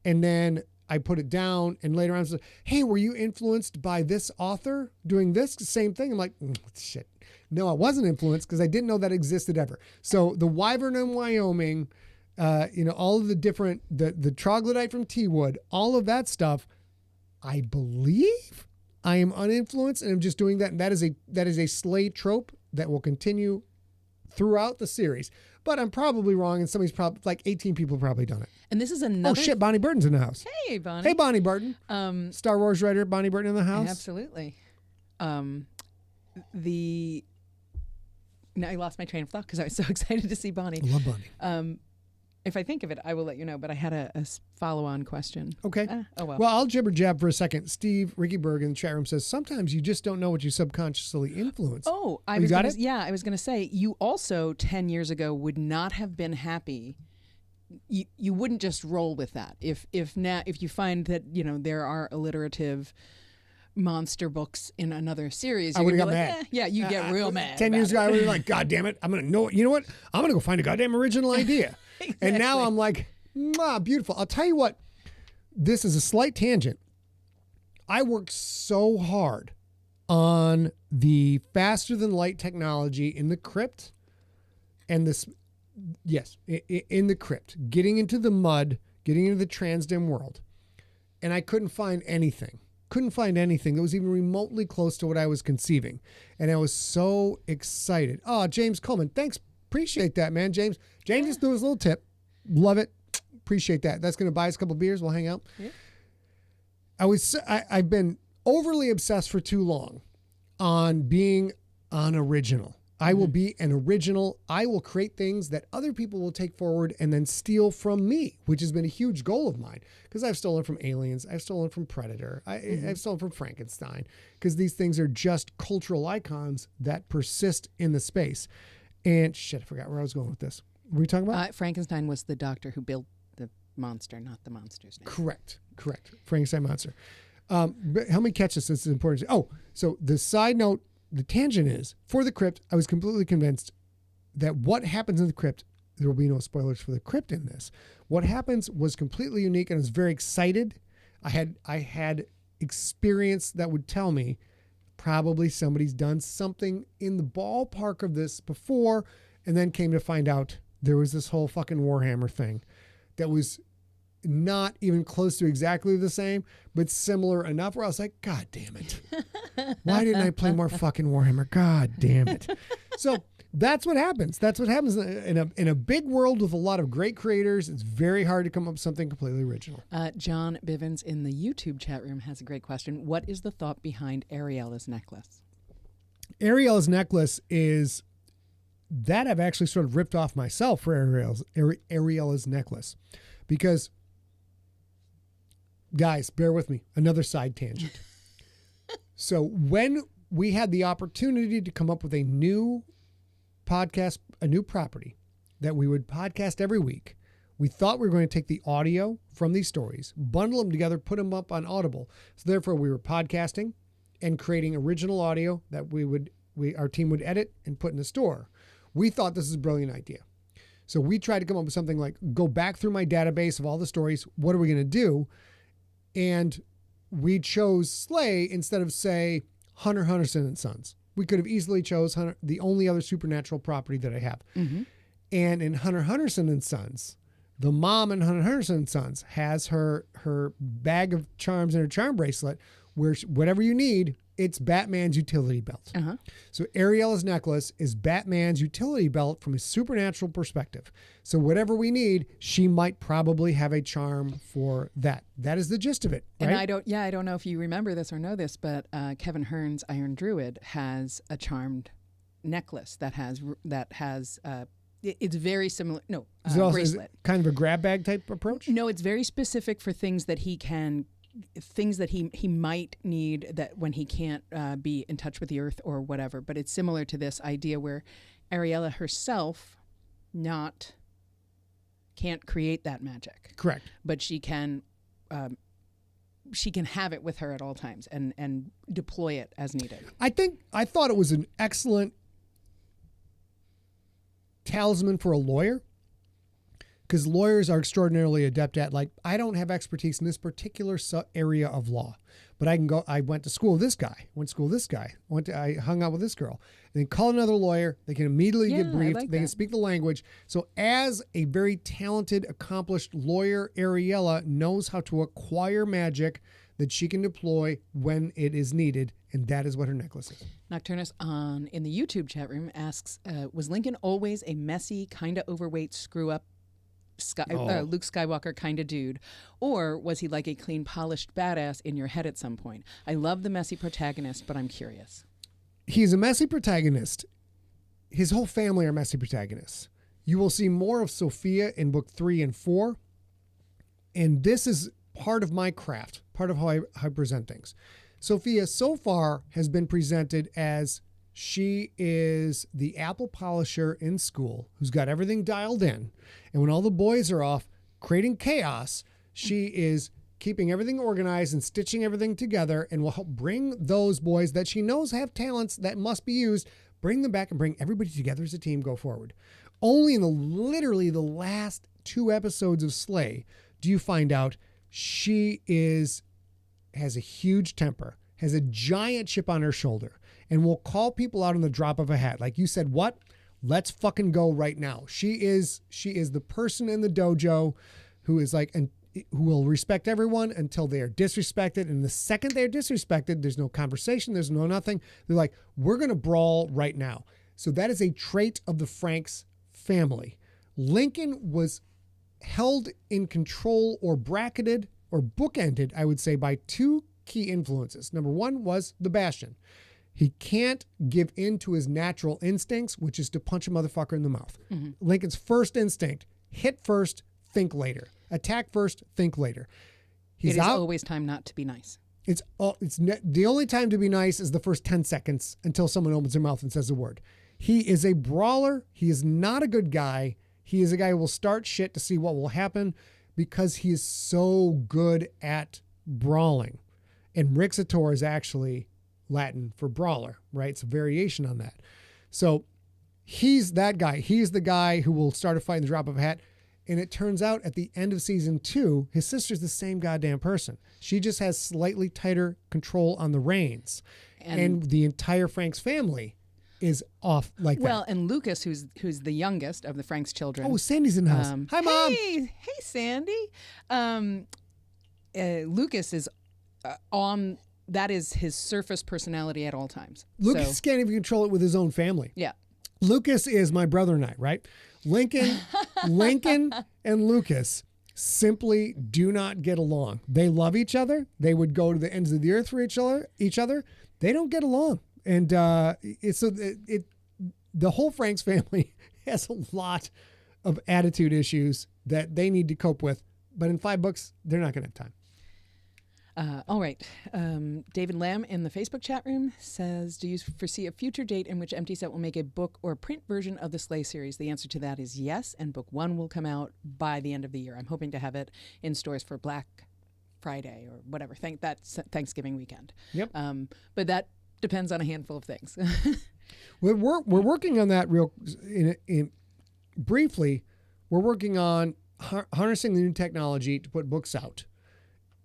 and then I put it down, and later on I say, hey, were you influenced by this author doing this same thing? I'm like, shit. No, I wasn't influenced because I didn't know that existed ever. So the wyvern in Wyoming, all of the different, the troglodyte from Teawood, all of that stuff, I believe I am uninfluenced and I'm just doing that. And that is a Slay trope that will continue throughout the series. But I'm probably wrong, and somebody's probably, like 18 people have probably done it. And this is another... Oh, shit, Bonnie Burton's in the house. Hey, Bonnie. Hey, Bonnie Burton. Star Wars writer Bonnie Burton in the house. Absolutely. Now I lost my train of thought because I was so excited to see Bonnie. I love Bonnie. If I think of it, I will let you know, but I had a follow-on question. Okay. Oh, well. Well, I'll jibber jab for a second. Ricky Berg in the chat room says, sometimes you just don't know what you subconsciously influence. Oh, I was going to say, you also 10 years ago would not have been happy. You wouldn't just roll with that. If you find that, there are alliterative monster books in another series, I would have got mad. You get real mad. 10 years ago, I would have like, God damn it. I'm going to know. You know what? I'm going to go find a goddamn original idea. Exactly. And now I'm like, beautiful. I'll tell you what, this is a slight tangent. I worked so hard on the faster than light technology in the crypt and this, yes, in the crypt, getting into the mud, getting into the transdim world. And I couldn't find anything that was even remotely close to what I was conceiving. And I was so excited. Oh, James Coleman, thanks. Appreciate that, man. James just threw his little tip. Love it. Appreciate that. That's going to buy us a couple beers. We'll hang out. Yeah. I've been overly obsessed for too long on being an original. I will be an original. I will create things that other people will take forward and then steal from me, which has been a huge goal of mine because I've stolen from Aliens. I've stolen from Predator. I've stolen from Frankenstein because these things are just cultural icons that persist in the space. And shit, I forgot where I was going with this. What were we talking about? Frankenstein was the doctor who built the monster, not the monster's name. Correct. Frankenstein monster. But help me catch this. This is important. Oh, so the side note, the tangent is, for the crypt, I was completely convinced that what happens in the crypt, there will be no spoilers for the crypt in this. What happens was completely unique, and I was very excited. I had experience that would tell me probably somebody's done something in the ballpark of this before, and then came to find out there was this whole fucking Warhammer thing that was not even close to exactly the same, but similar enough where I was like, God damn it. Why didn't I play more fucking Warhammer? God damn it. So that's what happens. That's what happens in a big world with a lot of great creators. It's very hard to come up with something completely original. John Bivens in the YouTube chat room has a great question. What is the thought behind Ariela's necklace? Ariela's necklace is that I've actually sort of ripped off myself for Ariela's necklace because, guys, bear with me. Another side tangent. So when we had the opportunity to come up with a new podcast, a new property that we would podcast every week, we thought we were going to take the audio from these stories, bundle them together, put them up on Audible. So therefore we were podcasting and creating original audio that our team would edit and put in the store. We thought this is a brilliant idea. So we tried to come up with something like, go back through my database of all the stories. What are we going to do? And we chose Slay instead of, say, Hunter Hunterson and Sons. We could have easily chose the only other supernatural property that I have. Mm-hmm. And in Hunter Hunterson and Sons, the mom in Hunter Hunterson and Sons has her bag of charms and her charm bracelet where whatever you need, it's Batman's utility belt. Uh-huh. So Ariella's necklace is Batman's utility belt from a supernatural perspective. So whatever we need, she might probably have a charm for that. That is the gist of it. Right? And I don't know if you remember this or know this, but Kevin Hearn's Iron Druid has a charmed necklace that has it's very similar. No, Is it also, is bracelet. it kind of a grab bag type approach? No, it's very specific for things that he might need that when he can't be in touch with the earth or whatever. But it's similar to this idea where Ariella herself can't create that magic. Correct. But she can have it with her at all times and deploy it as needed. I thought it was an excellent talisman for a lawyer, because lawyers are extraordinarily adept at, like, I don't have expertise in this particular area of law, but I went to school with this guy, I hung out with this girl, and then call another lawyer. They can immediately get briefed. They can speak the language. So as a very talented, accomplished lawyer, Ariella knows how to acquire magic that she can deploy when it is needed, and that is what her necklace is. Nocturnus in the YouTube chat room asks, was Lincoln always a messy, kind of overweight, screw-up Luke Skywalker kind of dude, or was he like a clean, polished badass in your head at some point? I love the messy protagonist, but I'm curious. He's a messy protagonist. His whole family are messy protagonists. You will see more of Sophia in book 3 and 4, and this is part of my craft, part of how I present things. Sophia so far has been presented as she is the apple polisher in school who's got everything dialed in. And when all the boys are off creating chaos, she is keeping everything organized and stitching everything together, and will help bring those boys that she knows have talents that must be used, bring them back and bring everybody together as a team, go forward. Only in literally the last 2 episodes of Slay do you find out she has a huge temper, has a giant chip on her shoulder, and will call people out on the drop of a hat. Like you said, what? Let's fucking go right now. She is the person in the dojo who is like, and who will respect everyone until they are disrespected. And the second they're disrespected, there's no conversation, there's no nothing. They're like, we're going to brawl right now. So that is a trait of the Franks family. Lincoln was held in control or bracketed or bookended, I would say, by 2 key influences. Number 1 was the Bastion. He can't give in to his natural instincts, which is to punch a motherfucker in the mouth. Mm-hmm. Lincoln's first instinct, hit first, think later. Attack first, think later. It is always time not to be nice. The only time to be nice is the first 10 seconds until someone opens their mouth and says a word. He is a brawler. He is not a good guy. He is a guy who will start shit to see what will happen because he is so good at brawling. And Rixator is actually Latin for brawler, right? It's a variation on that. So he's that guy. He's the guy who will start a fight in the drop of a hat. And it turns out at the end of season 2, his sister's the same goddamn person. She just has slightly tighter control on the reins. And the entire Franks family is off like that. Well, and Lucas, who's the youngest of the Franks children. Oh, Sandy's in the house. Hi, Mom. Hey, Sandy. Lucas is on... That is his surface personality at all times. Lucas can't even control it with his own family. Yeah. Lucas is my brother and I, right? Lincoln and Lucas simply do not get along. They love each other. They would go to the ends of the earth for each other. They don't get along. And the whole Franks family has a lot of attitude issues that they need to cope with. But in 5 books, they're not going to have time. All right. David Lamb in the Facebook chat room says, do you foresee a future date in which Empty Set will make a book or print version of the Slay series? The answer to that is yes, and book 1 will come out by the end of the year. I'm hoping to have it in stores for Black Friday or whatever. That's Thanksgiving weekend. Yep. But that depends on a handful of things. We're working on that briefly. We're working on harnessing the new technology to put books out.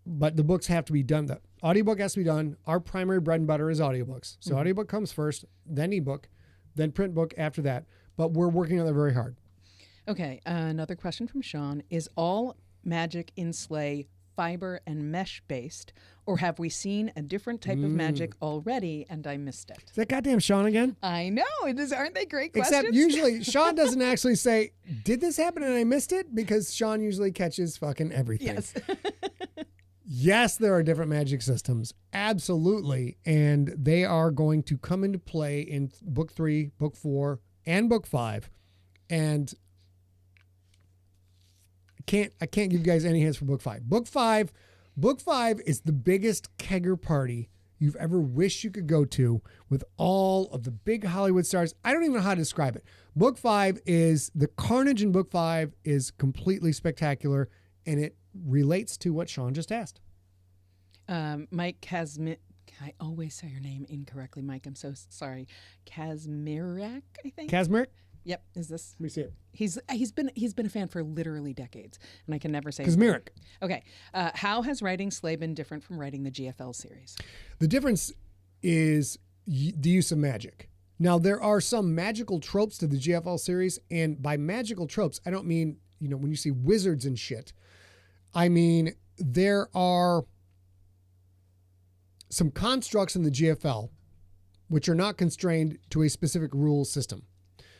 But the books have to be done. The audiobook has to be done. Our primary bread and butter is audiobooks. So audiobook comes first, then ebook, then print book after that. But we're working on that very hard. Okay. Another question from Sean. Is all magic in Slay fiber and mesh based, or have we seen a different type of magic already and I missed it? Is that goddamn Sean again? I know. It is. Aren't they great questions? Except usually Sean doesn't actually say, did this happen and I missed it? Because Sean usually catches fucking everything. Yes. Yes, there are different magic systems. Absolutely. And they are going to come into play in book 3, book 4, and book 5. And I can't give you guys any hints for book 5. Book 5 is the biggest kegger party you've ever wished you could go to with all of the big Hollywood stars. I don't even know how to describe it. Book 5 is the carnage in book 5 is completely spectacular, and it relates to what Sean just asked. Mike Kazmi. I always say your name incorrectly, Mike. I'm so sorry. Kazmirak, I think. Kazmirak? Yep. Is this? Let me see it. He's been a fan for literally decades, and I can never say. Kazmirak. Okay. How has writing Slay been different from writing the GFL series? The difference is the use of magic. Now, there are some magical tropes to the GFL series, and by magical tropes, I don't mean, when you see wizards and shit. I mean, there are some constructs in the GFL which are not constrained to a specific rule system.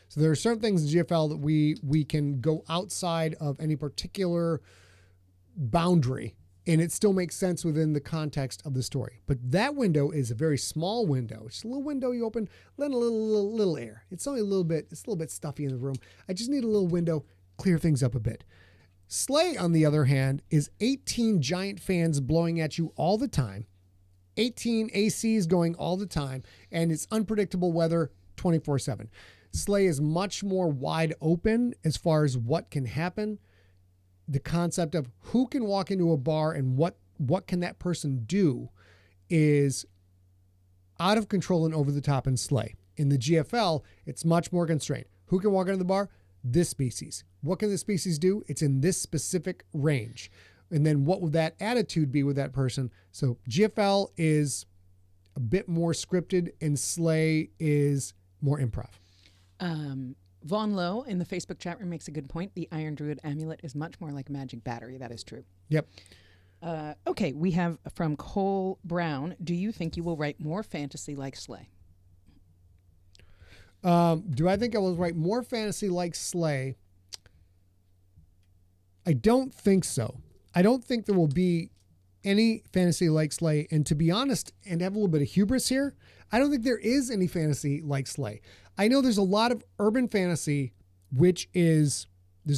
So there are certain things in GFL that we can go outside of any particular boundary, and it still makes sense within the context of the story. But that window is a very small window. It's a little window you open, let a little air. It's only a little bit stuffy in the room. I just need a little window, clear things up a bit. Slay, on the other hand, is 18 giant fans blowing at you all the time, 18 ACs going all the time, and it's unpredictable weather 24/7. Slay is much more wide open as far as what can happen. The concept of who can walk into a bar and what can that person do is out of control and over the top in Slay. In the GFL, it's much more constrained. Who can walk into the bar? This species. What can this species do? It's in this specific range. And then what would that attitude be with that person? So GFL is a bit more scripted and Slay is more improv. Vaughn Lowe in the Facebook chat room makes a good point. The Iron Druid amulet is much more like a magic battery. That is true. Yep. Okay, we have from Cole Brown. Do you think you will write more fantasy like Slay? Do I think I will write more fantasy like Slay? I don't think so. I don't think there will be any fantasy like Slay. And to be honest, and have a little bit of hubris here, I don't think there is any fantasy like Slay. I know there's a lot of urban fantasy, there's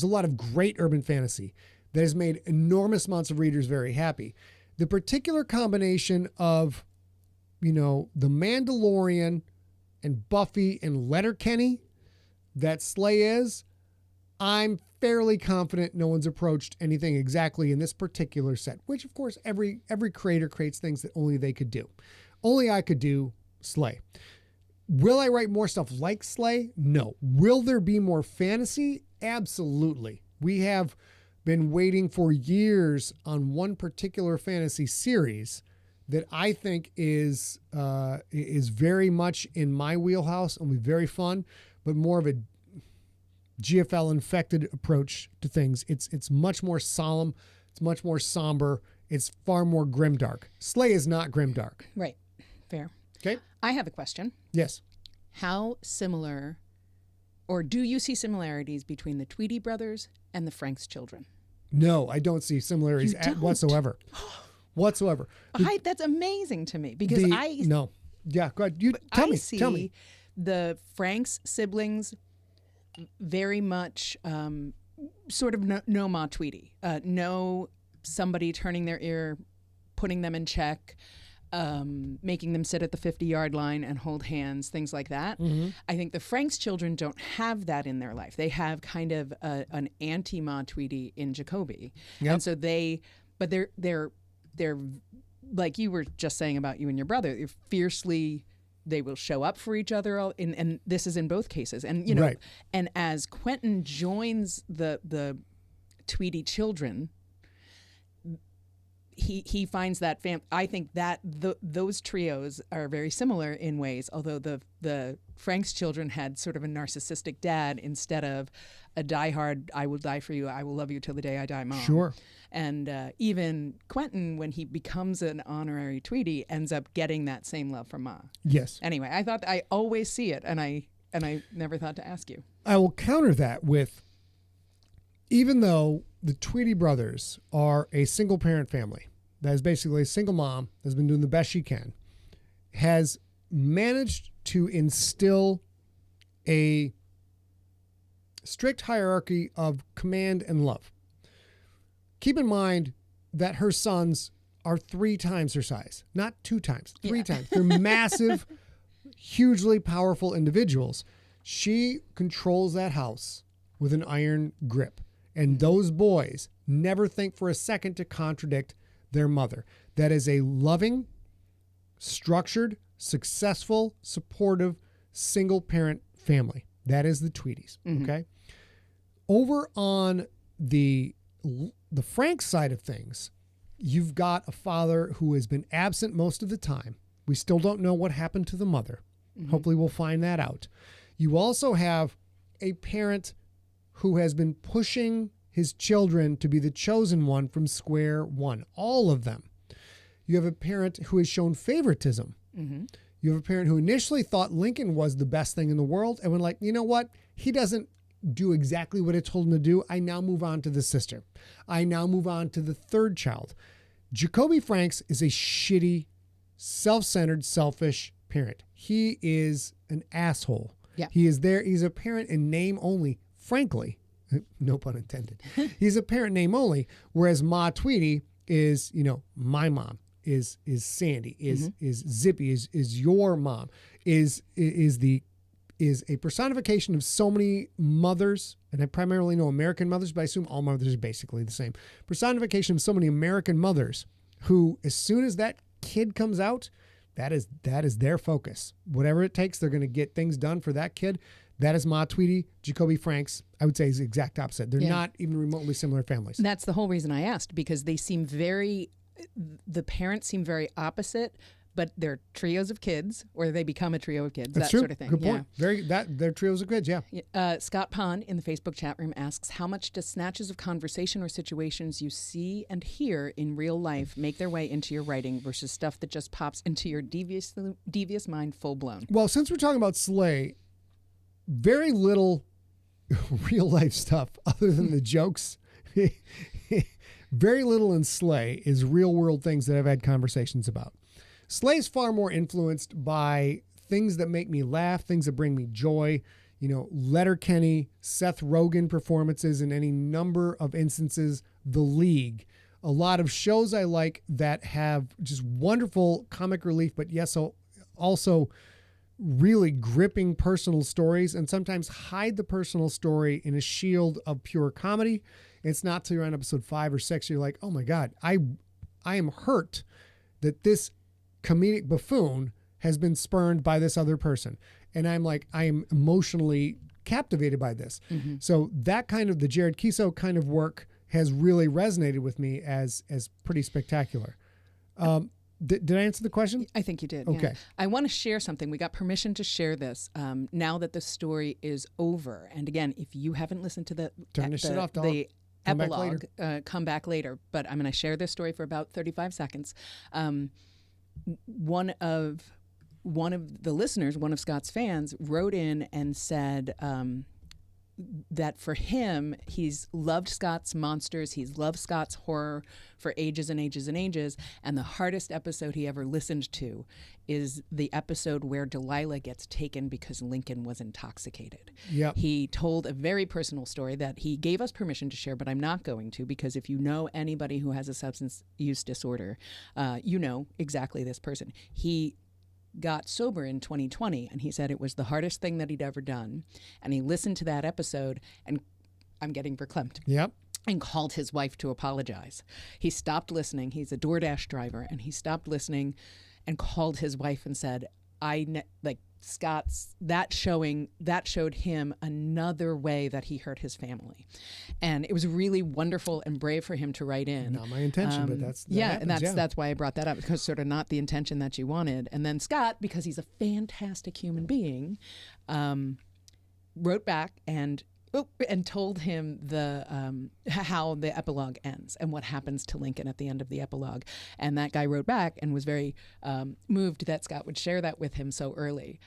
a lot of great urban fantasy that has made enormous amounts of readers very happy. The particular combination of, The Mandalorian and Buffy and Letterkenny that Slay is, I'm fairly confident no one's approached anything exactly in this particular set, which of course every creator creates things that only they could do. Only I could do Slay. Will I write more stuff like Slay? No. Will there be more fantasy? Absolutely. We have been waiting for years on one particular fantasy series that I think is very much in my wheelhouse and will be very fun, but more of a GFL infected approach to things. It's much more solemn. It's much more somber. It's far more grimdark. Slay is not grimdark. Right. Fair. Okay. I have a question. Yes. How similar, or do you see similarities between the Tweedy brothers and the Franks children? No, I don't see similarities whatsoever. Whatsoever. That's amazing to me because no. Yeah, go ahead. Tell me. The Franks siblings very much sort of no Ma Tweedy. No somebody turning their ear, putting them in check, making them sit at the 50-yard line and hold hands, things like that. Mm-hmm. I think the Franks children don't have that in their life. They have kind of an anti-Ma Tweedy in Jacoby. Yep. And so they're like you were just saying about you and your brother, they're fiercely, they will show up for each other, and this is in both cases. And right. And as Quentin joins the Tweedy children, he finds that I think that those trios are very similar in ways, although the Frank's children had sort of a narcissistic dad instead of a diehard I will die for you, I will love you till the day I die mom. Sure. And even Quentin, when he becomes an honorary Tweety, ends up getting that same love from Ma. Yes. Anyway, I thought I always see it, and I never thought to ask you. I will counter that with, even though the Tweety brothers are a single parent family, that is basically a single mom that's been doing the best she can, has managed to instill a strict hierarchy of command and love. Keep in mind that her sons are 3 times her size, not 2 times, 3 times. They're massive, hugely powerful individuals. She controls that house with an iron grip. And those boys never think for a second to contradict their mother. That is a loving, structured, successful, supportive, single-parent family. That is the Tweetys, okay? Over on the Frank side of things, you've got a father who has been absent most of the time. We still don't know what happened to the mother. Hopefully we'll find that out. You also have a parent who has been pushing his children to be the chosen one from square one. All of them. You have a parent who has shown favoritism. You have a parent who initially thought Lincoln was the best thing in the world and went like, you know what? He doesn't do exactly what I told him to do. I now move on to the sister. I now move on to the 3rd child. Jacoby Franks is a shitty, self-centered, selfish parent. He is an asshole. Yeah. He is there. He's a parent in name only, frankly. No pun intended. He's a parent name only, whereas Ma Tweety is, my mom, is Sandy, is Zippy, is your mom, is a personification of so many mothers, and I primarily know American mothers, but I assume all mothers are basically the same. Personification of so many American mothers who, as soon as that kid comes out, that is their focus. Whatever it takes, they're going to get things done for that kid. That is Ma Tweety. Jacoby Franks, I would say, is the exact opposite. They're not even remotely similar families. That's the whole reason I asked, because the parents seem very opposite, but they're trios of kids, or they become a trio of kids, That's that true. sort of thing. Good point. They're trios of kids, yeah. Scott Pond in the Facebook chat room asks, how much does snatches of conversation or situations you see and hear in real life make their way into your writing versus stuff that just pops into your devious mind full blown? Well, since we're talking about Slay, very little real life stuff other than the jokes. Very little in Slay is real world things that I've had conversations about. Slay is far more influenced by things that make me laugh, things that bring me joy. Letterkenny, Seth Rogen performances in any number of instances, The League. A lot of shows I like that have just wonderful comic relief, but yes, also really gripping personal stories, and sometimes hide the personal story in a shield of pure comedy. It's not till you're on episode 5 or 6 you're like, oh my God, I am hurt that this comedic buffoon has been spurned by this other person. And I'm like, I am emotionally captivated by this. So that kind of, the Jared Kiso kind of work has really resonated with me as pretty spectacular. Did I answer the question? I think you did. Okay. Yeah. I want to share something. We got permission to share this now that the story is over. And again, if you haven't listened to the epilogue, come back later. But I'm going to share this story for about 35 seconds. One of the listeners, one of Scott's fans, wrote in and said that for him, he's loved Scott's monsters, he's loved Scott's horror for ages and ages and ages, and the hardest episode he ever listened to is the episode where Delilah gets taken because Lincoln was intoxicated. Yep. He told a very personal story that he gave us permission to share, but I'm not going to, because if you know anybody who has a substance use disorder, you know exactly this person. He got sober in 2020, and he said it was the hardest thing that he'd ever done. And he listened to that episode, and I'm getting verklempt. Yep. And called his wife to apologize. He stopped listening. He's a DoorDash driver, and he stopped listening and called his wife and said, that showed him another way that he hurt his family, and it was really wonderful and brave for him to write in. Not my intention, but that and happens, that's why I brought that up, because sort of not the intention that you wanted. And then Scott, because he's a fantastic human being, wrote back and told him how the epilogue ends and what happens to Lincoln at the end of the epilogue. And that guy wrote back and was very moved that Scott would share that with him so early.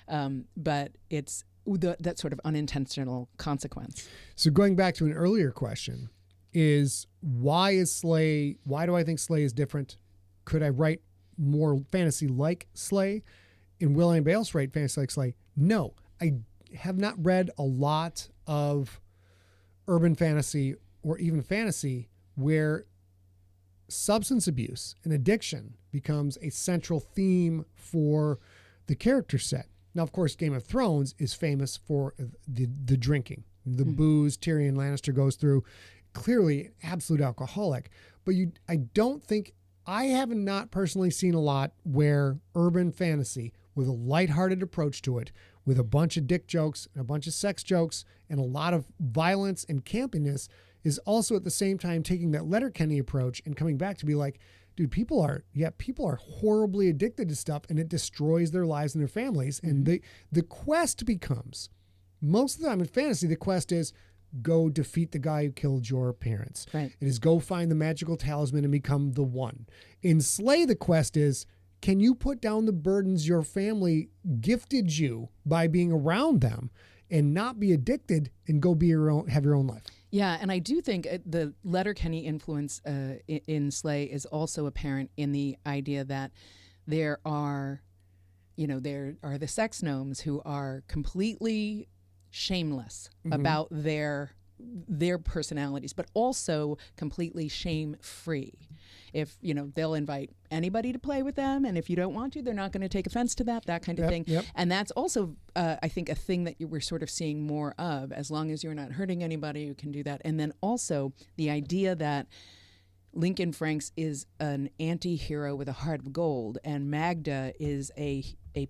But it's that sort of unintentional consequence. So going back to an earlier question, is why do I think Slay is different? Could I write more fantasy like Slay? And will anybody else write fantasy like Slay? No, I have not read a lot of urban fantasy or even fantasy where substance abuse and addiction becomes a central theme for the character set. Now, of course, Game of Thrones is famous for the drinking, the booze Tyrion Lannister goes through. Clearly, an absolute alcoholic. But I have not personally seen a lot where urban fantasy with a lighthearted approach to it, with a bunch of dick jokes and a bunch of sex jokes and a lot of violence and campiness, is also at the same time taking that Letterkenny approach and coming back to be like, dude, people are horribly addicted to stuff, and it destroys their lives and their families. And the quest becomes, most of the time in fantasy, the quest is go defeat the guy who killed your parents. Right. It is go find the magical talisman and become the one. In Slay, the quest is, can you put down the burdens your family gifted you by being around them and not be addicted and go have your own life? Yeah, and I do think the Letterkenny influence in Slay is also apparent in the idea that there are the sex gnomes who are completely shameless about their personalities, but also completely shame-free. If, they'll invite anybody to play with them, and if you don't want to, they're not going to take offense to that kind of thing. Yep. And that's also, I think, a thing that we're sort of seeing more of. As long as you're not hurting anybody, you can do that. And then also the idea that Lincoln Franks is an anti-hero with a heart of gold, and Magda is a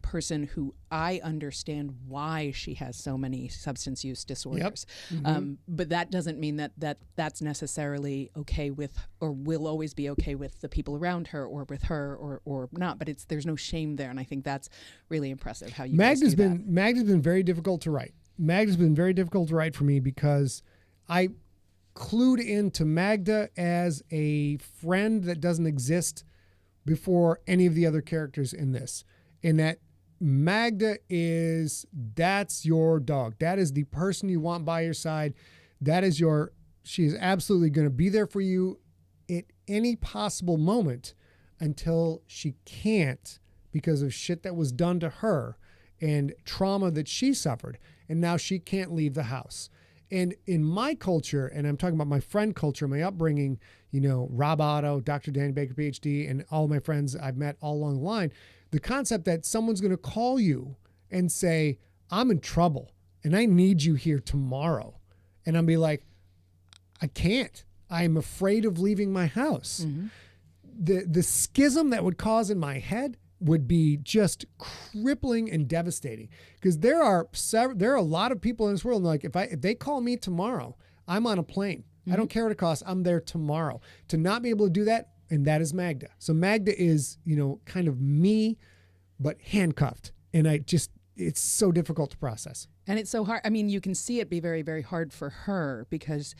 person who I understand why she has so many substance use disorders. Yep. But that doesn't mean that's necessarily okay with, or will always be okay with, the people around her or with her or not. But there's no shame there, and I think that's really impressive how you Magda's been very difficult to write. Magda's been very difficult to write for me because I clued into Magda as a friend that doesn't exist before any of the other characters in this. In that Magda that's your dog. That is the person you want by your side. She is absolutely going to be there for you at any possible moment until she can't, because of shit that was done to her and trauma that she suffered. And now she can't leave the house. And in my culture, and I'm talking about my friend culture, my upbringing, Rob Otto, Dr. Dan Baker, PhD, and all my friends I've met all along the line, the concept that someone's going to call you and say, I'm in trouble and I need you here tomorrow. And I'll be like, I can't. I'm afraid of leaving my house. Mm-hmm. The schism that would cause in my head would be just crippling and devastating, because there are a lot of people in this world, like, if they call me tomorrow, I'm on a plane. Mm-hmm. I don't care what it costs. I'm there tomorrow. To not be able to do that, and that is Magda. So Magda is, kind of me, but handcuffed. And it's so difficult to process. And it's so hard. I mean, you can see it be very, very hard for her, because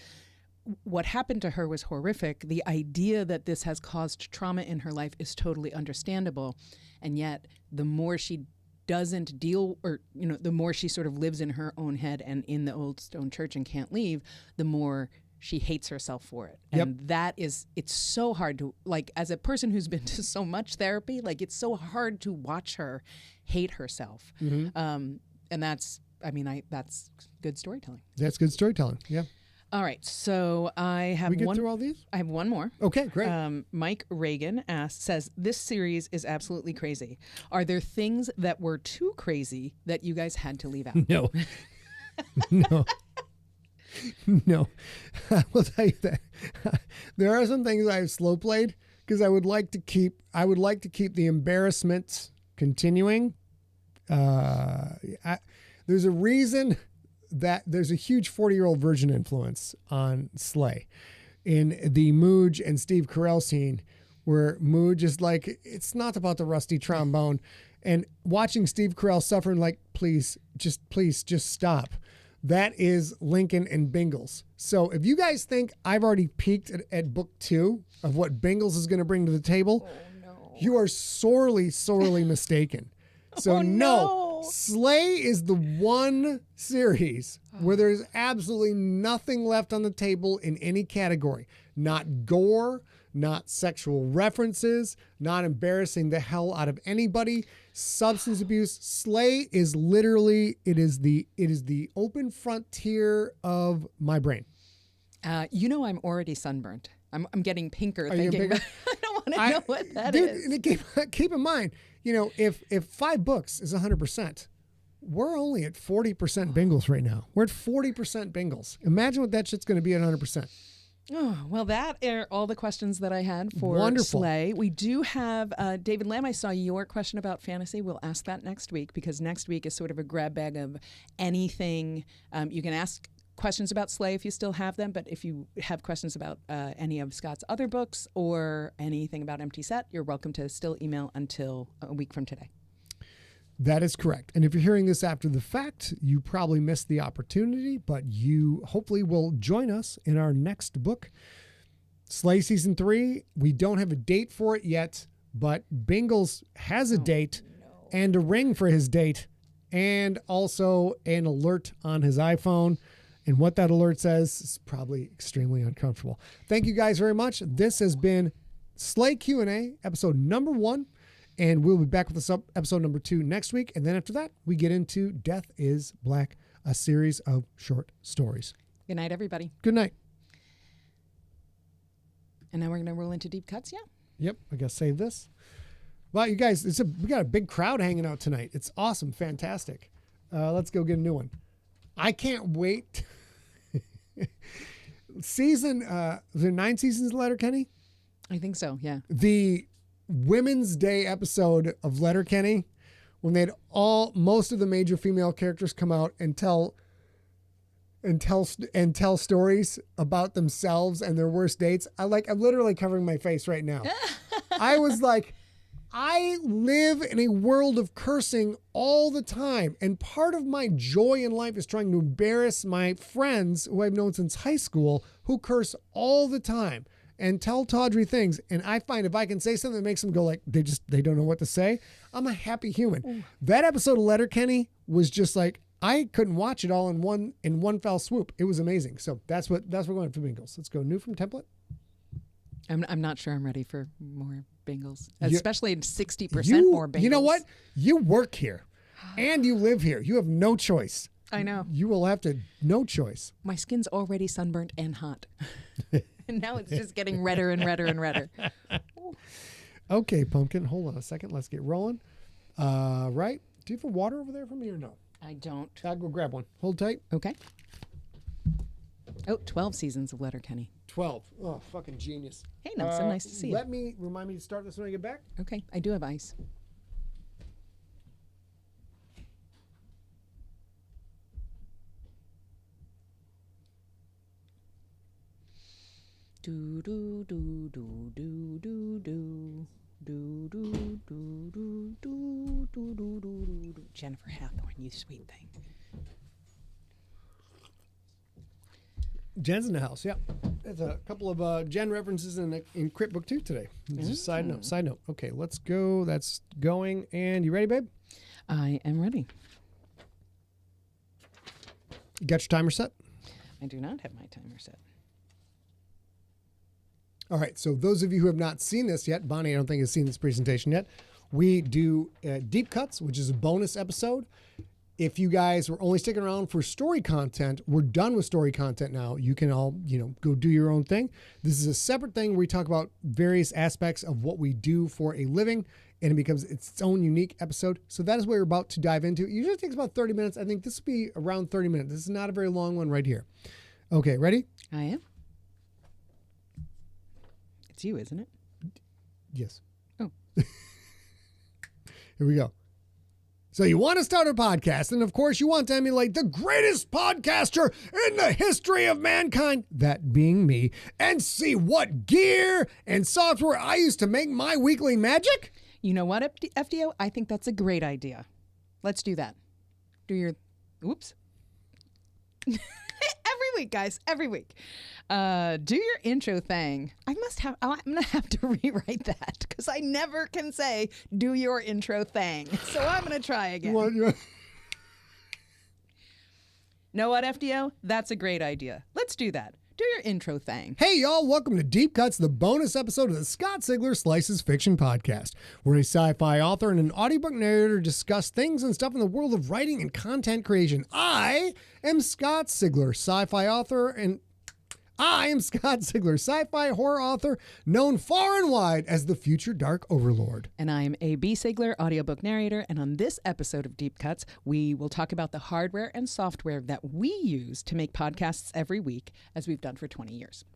what happened to her was horrific. The idea that this has caused trauma in her life is totally understandable. And yet the more she doesn't deal, or, the more she sort of lives in her own head and in the old stone church and can't leave, the more she hates herself for it. And it's so hard to, like, as a person who's been to so much therapy, like, it's so hard to watch her hate herself. Mm-hmm. And that's good storytelling. That's good storytelling. Yeah. All right, so I have through all these? I have one more. Okay, great. Mike Reagan says, this series is absolutely crazy. Are there things that were too crazy that you guys had to leave out? No. No. I will tell you that there are some things I've slow played because I would like to keep the embarrassment continuing. There's a reason that there's a huge 40-year-old virgin influence on Slay in the Mooj and Steve Carell scene, where Mooj is like, it's not about the rusty trombone, and watching Steve Carell suffering, like, please just stop. That is Lincoln and Bingles. So if you guys think I've already peaked at book 2 of what Bingles is going to bring to the table, you are sorely mistaken. So no, Slay is the one series where there's absolutely nothing left on the table in any category. Not gore, not sexual references, not embarrassing the hell out of anybody. Substance abuse. Slay is literally, it is the open frontier of my brain. I'm already sunburnt. I'm getting pinker Are you thinking. pinker? I don't want to know what that is. Keep in mind, if 5 books is 100%, we're only at 40% Bingles right now. We're at 40% Bingles. Imagine what that shit's going to be at 100%. Oh, well, that are all the questions that I had for Wonderful. Slay. We do have, David Lamb, I saw your question about fantasy. We'll ask that next week, because next week is sort of a grab bag of anything. You can ask questions about Slay if you still have them, but if you have questions about any of Scott's other books or anything about Empty Set, you're welcome to still email until a week from today. That is correct. And if you're hearing this after the fact, you probably missed the opportunity, but you hopefully will join us in our next book, Slay Season 3. We don't have a date for it yet, but Bingles has a date and a ring for his date, and also an alert on his iPhone. And what that alert says is probably extremely uncomfortable. Thank you guys very much. This has been Slay Q&A, episode number 1. And we'll be back with this episode number 2 next week. And then after that, we get into Death is Black, a series of short stories. Good night, everybody. Good night. And now we're going to roll into deep cuts, yeah? Yep, I got to save this. Well, you guys, we got a big crowd hanging out tonight. It's awesome, fantastic. Let's go get a new one. I can't wait. Was there 9 seasons of Letterkenny? I think so, yeah. The Women's Day episode of Letterkenny, when they had most of the major female characters come out and tell stories about themselves and their worst dates. I'm literally covering my face right now. I was like, I live in a world of cursing all the time. And part of my joy in life is trying to embarrass my friends who I've known since high school who curse all the time and tell tawdry things. And I find if I can say something that makes them go like, they don't know what to say, I'm a happy human. Ooh. That episode of Letterkenny was just like, I couldn't watch it all in one fell swoop. It was amazing. So that's what we're going for Bingles. Let's go new from template. I'm not sure I'm ready for more Bingles, especially 60% more Bingles. You know what? You work here and you live here. You have no choice. I know. You will have no choice. My skin's already sunburnt and hot. And now it's just getting redder and redder and redder. Okay, Pumpkin, hold on a second. Let's get rolling. Right. Do you have a water over there for me or no? I don't. I'll go grab one. Hold tight. Okay. Oh, 12 seasons of Letterkenny. 12. Oh, fucking genius. Hey, Nelson, nice to see you. Remind me to start this when I get back. Okay, I do have ice. Do do do do do do do do do do do do do do do do. Jennifer Hathorne, you sweet thing. Jen's in the house. Yeah, there's a couple of Jen references in Crypt Book 2 today. Just side note. Okay, let's go. That's going. And you ready, babe? I am ready. You got your timer set? I do not have my timer set. All right, so those of you who have not seen this yet, Bonnie, I don't think has seen this presentation yet. We do Deep Cuts, which is a bonus episode. If you guys were only sticking around for story content, we're done with story content now. You can all, go do your own thing. This is a separate thing where we talk about various aspects of what we do for a living, and it becomes its own unique episode. So that is what we're about to dive into. It usually takes about 30 minutes. I think this will be around 30 minutes. This is not a very long one right here. Okay, ready? I am. It's you, isn't it? Yes. Oh. Here we go. So you want to start a podcast, and of course you want to emulate the greatest podcaster in the history of mankind, that being me, and see what gear and software I use to make my weekly magic? You know what, FDO? I think that's a great idea. Let's do that. Do your... Oops. Every week, guys. Every week. Do your intro thing. I'm going to have to rewrite that because I never can say, do your intro thing. So I'm going to try again. Know what, FDO? That's a great idea. Let's do that. Do your intro thing. Hey, y'all. Welcome to Deep Cuts, the bonus episode of the Scott Sigler Slices Fiction Podcast, where a sci-fi author and an audiobook narrator discuss things and stuff in the world of writing and content creation. I am Scott Sigler, sci-fi author, and I am Scott Sigler, sci-fi horror author, known far and wide as the future Dark Overlord. And I am A.B. Sigler, audiobook narrator, and on this episode of Deep Cuts, we will talk about the hardware and software that we use to make podcasts every week, as we've done for 20 years.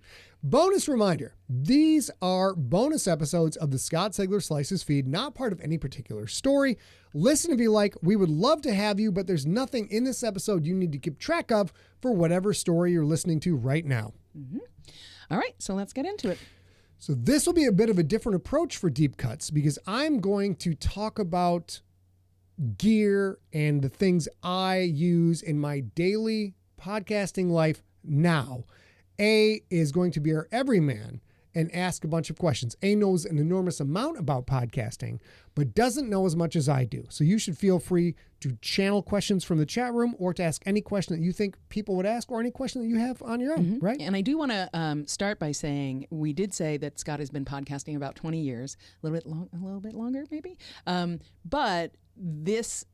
Bonus reminder, these are bonus episodes of the Scott Sigler Slices feed, not part of any particular story. Listen if you like. We would love to have you, but there's nothing in this episode you need to keep track of for whatever story you're listening to right now. Mm-hmm. All right, so let's get into it. So this will be a bit of a different approach for Deep Cuts because I'm going to talk about gear and the things I use in my daily podcasting life now. A is going to be our everyman and ask a bunch of questions. A knows an enormous amount about podcasting, but doesn't know as much as I do. So you should feel free to channel questions from the chat room or to ask any question that you think people would ask or any question that you have on your own, right? And I do want to start by saying, we did say that Scott has been podcasting about 20 years, a little bit longer maybe. But this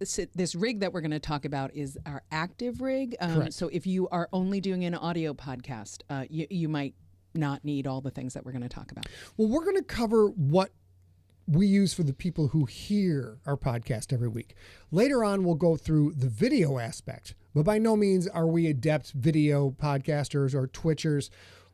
rig that we're going to talk about is our active rig. So if you are only doing an audio podcast, you might not need all the things that we're going to talk about. Well, we're going to cover what we use for the people who hear our podcast every week. Later on, we'll go through the video aspect, but by no means are we adept video podcasters or Twitchers.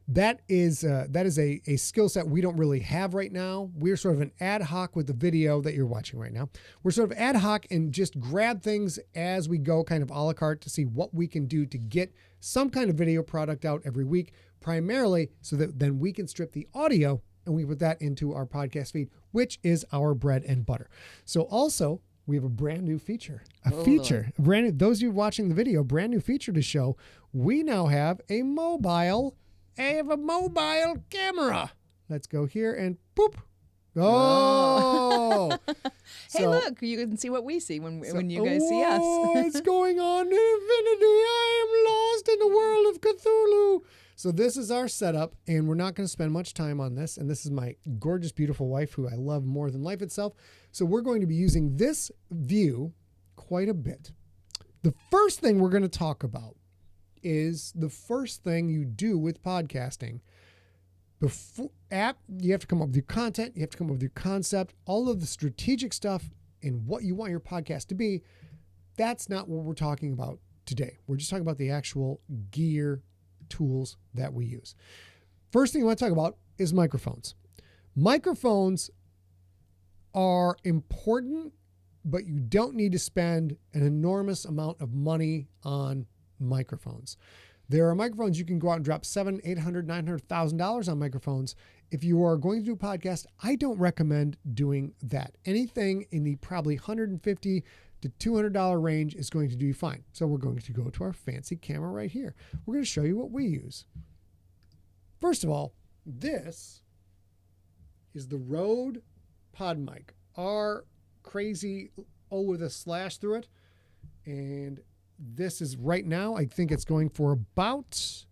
That is a skill set we don't really have right now. We're sort of an ad hoc with the video that you're watching right now. We're sort of ad hoc and just grab things as we go, kind of a la carte, to see what we can do to get some kind of video product out every week, primarily so that then we can strip the audio and we put that into our podcast feed, which is our bread and butter. So also, we have a brand new feature, brand new, those of you watching the video, brand new feature to show. We now have a mobile camera. Let's go here and boop. Oh. Hey, look, you can see what we see when you guys see us. What's going on in infinity? I am lost in the world of Cthulhu. So this is our setup, and we're not going to spend much time on this. And this is my gorgeous, beautiful wife, who I love more than life itself. So we're going to be using this view quite a bit. The first thing we're going to talk about is the first thing you do with podcasting. You have to come up with your content. You have to come up with your concept, all of the strategic stuff and what you want your podcast to be. That's not what we're talking about today. We're just talking about the actual gear tools that we use. First thing I want to talk about is microphones. Microphones are important, but you don't need to spend an enormous amount of money on microphones. There are microphones you can go out and drop $700,000, $800,000, $900,000 on microphones. If you are going to do a podcast, I don't recommend doing that. Anything in the probably $150 to $200 range is going to do you fine. So we're going to go to our fancy camera right here. We're going to show you what we use. First of all, this is the Rode Pod Mic, our crazy O with a slash through it. And this is right now, I think it's going for about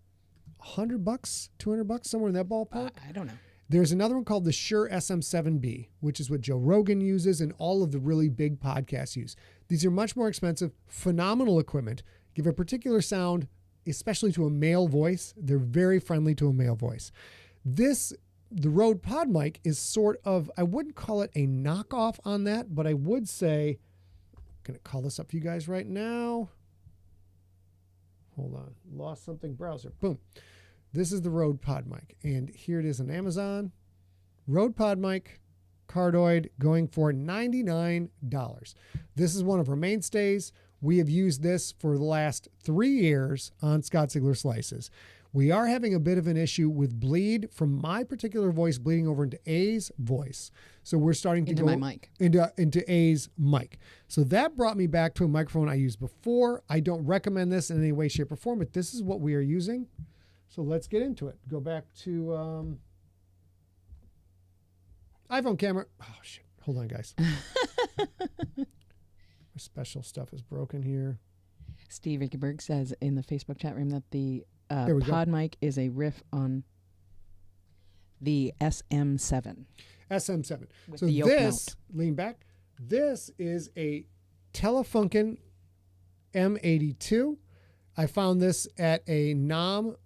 $100, $200, somewhere in that ballpark. I don't know. There's another one called the Shure SM7B, which is what Joe Rogan uses and all of the really big podcasts use. These are much more expensive, phenomenal equipment, give a particular sound, especially to a male voice. They're very friendly to a male voice. The Rode Pod Mic is sort of, I wouldn't call it a knockoff on that, but I would say, I'm going to call this up for you guys right now. Hold on, lost something, browser, boom. This is the Rode Pod Mic, and here it is on Amazon. Rode Pod Mic cardioid, going for $99. This is one of our mainstays. We have used this for the last 3 years on Scott Ziegler Slices. We are having a bit of an issue with bleed from my particular voice bleeding over into A's voice. So we're starting to Into go my mic. into A's mic. So that brought me back to a microphone I used before. I don't recommend this in any way, shape, or form, but this is what we are using. So let's get into it. Go back to iPhone camera. Oh, shit. Hold on, guys. My special stuff is broken here. Steve Rickenberg says in the Facebook chat room that the There we go. pod mic is a riff on the SM7. SM7. With So the yoke this, lean back, this is a Telefunken M82. I found this at a NAM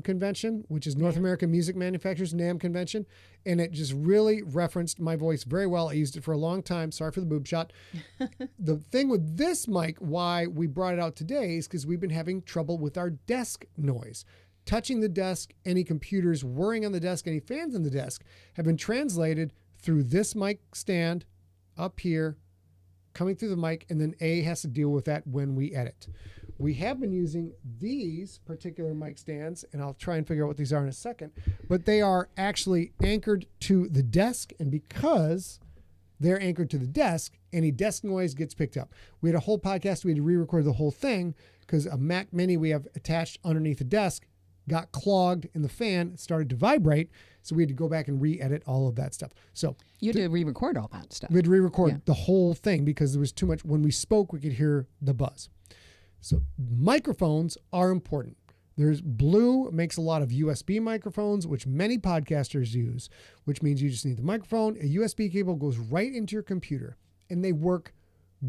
convention, which is North American Music Manufacturers, NAM convention, and it just really referenced my voice very well. I used it for a long time. Sorry for the boob shot. The thing with this mic, why we brought it out today, is because we've been having trouble with our desk noise. Touching the desk, any computers whirring on the desk, any fans on the desk have been translated through this mic stand up here, coming through the mic, and then A has to deal with that when we edit. We have been using these particular mic stands, and I'll try and figure out what these are in a second, but they are actually anchored to the desk, and because they're anchored to the desk, any desk noise gets picked up. We had a whole podcast, we had to re-record the whole thing because a Mac Mini we have attached underneath the desk got clogged in the fan, it started to vibrate, so we had to go back and re-edit all of that stuff. So You had to re-record all that stuff. we had to re-record Yeah. the whole thing because there was too much. When we spoke, we could hear the buzz. So microphones are important. There's Blue makes a lot of USB microphones, which many podcasters use, which means you just need the microphone. A USB cable goes right into your computer, and they work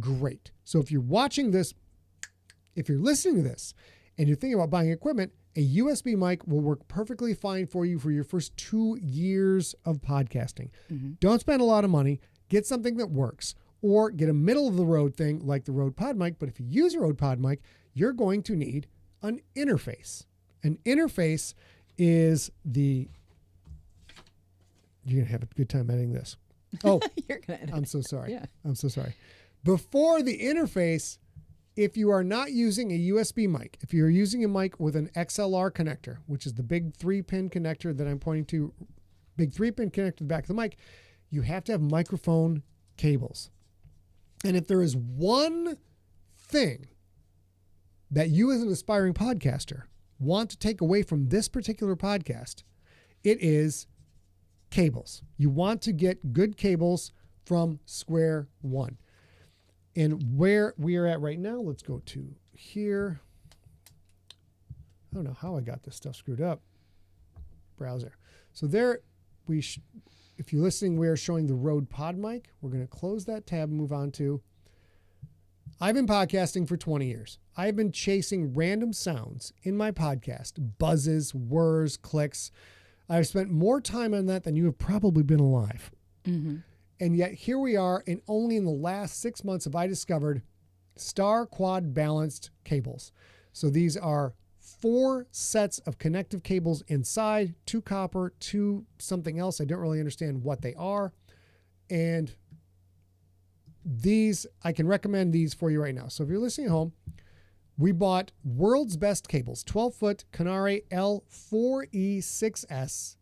great. So if you're watching this, if you're listening to this, and you're thinking about buying equipment, a USB mic will work perfectly fine for you for your first 2 years of podcasting. Don't spend a lot of money. Get something that works. Or get a middle of the road thing like the Rode Pod mic. But if you use a Rode Pod mic, you're going to need an interface. An interface is the... You're going to have a good time editing this. Oh, You're gonna edit I'm it. so sorry. Yeah. I'm so sorry. Before the interface, if you are not using a USB mic, if you're using a mic with an XLR connector, which is the big 3-pin connector that I'm pointing to, big 3-pin connector to the back of the mic, you have to have microphone cables. And if there is one thing that you as an aspiring podcaster want to take away from this particular podcast, it is cables. You want to get good cables from square one. And where we are at right now, let's go to here. I don't know how I got this stuff screwed up. Browser. So there, if you're listening, we are showing the Rode Pod mic. We're going to close that tab and move on to, I've been podcasting for 20 years. I've been chasing random sounds in my podcast, buzzes, whirs, clicks. I've spent more time on that than you have probably been alive. Mm-hmm. And yet here we are, and only in the last 6 months have I discovered star quad balanced cables. So these are 4 sets of connective cables inside, 2 copper, 2 something else. I don't really understand what they are. And these, I can recommend these for you right now. So if you're listening at home, we bought World's Best Cables, 12-foot Canare L4E6S,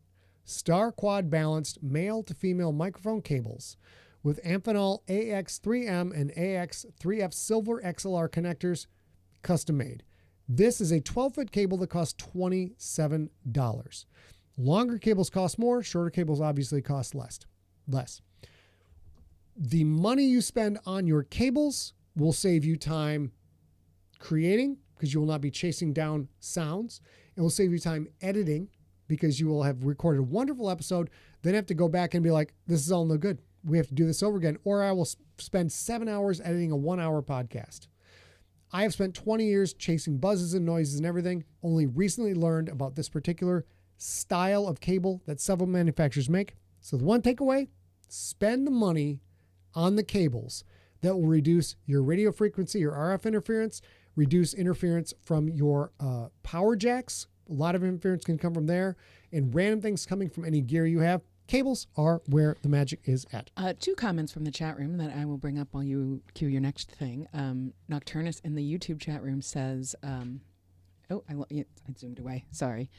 star quad balanced male to female microphone cables with Amphenol AX3M and AX3F silver XLR connectors, custom made. This is a 12-foot cable that costs $27. Longer cables cost more, shorter cables obviously cost less. The money you spend on your cables will save you time creating because you will not be chasing down sounds. It will save you time editing because you will have recorded a wonderful episode, then have to go back and be like, this is all no good. We have to do this over again. Or I will spend 7 hours editing a 1-hour podcast. I have spent 20 years chasing buzzes and noises and everything, only recently learned about this particular style of cable that several manufacturers make. So the one takeaway, spend the money on the cables that will reduce your radio frequency, your RF interference, reduce interference from your power jacks. A lot of interference can come from there, and random things coming from any gear you have. cables are where the magic is at. 2 comments from the chat room that I will bring up while you cue your next thing. Nocturnus in the YouTube chat room says, I zoomed away. Sorry.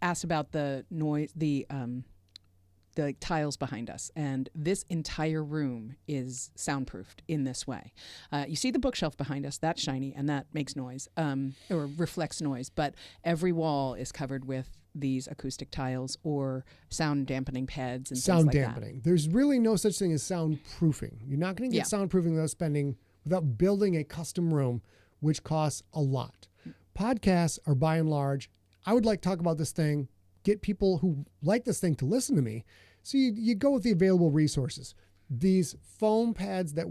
Asked about the noise, the tiles behind us, and this entire room is soundproofed in this way. You see the bookshelf behind us, that's shiny and that makes noise, or reflects noise, but every wall is covered with these acoustic tiles or sound dampening pads and sound things like dampening. that. There's really no such thing as soundproofing. You're not going to get soundproofing without building a custom room, which costs a lot. Podcasts are by and large, I would like to talk about this thing, get people who like this thing to listen to me. So you go with the available resources. These foam pads that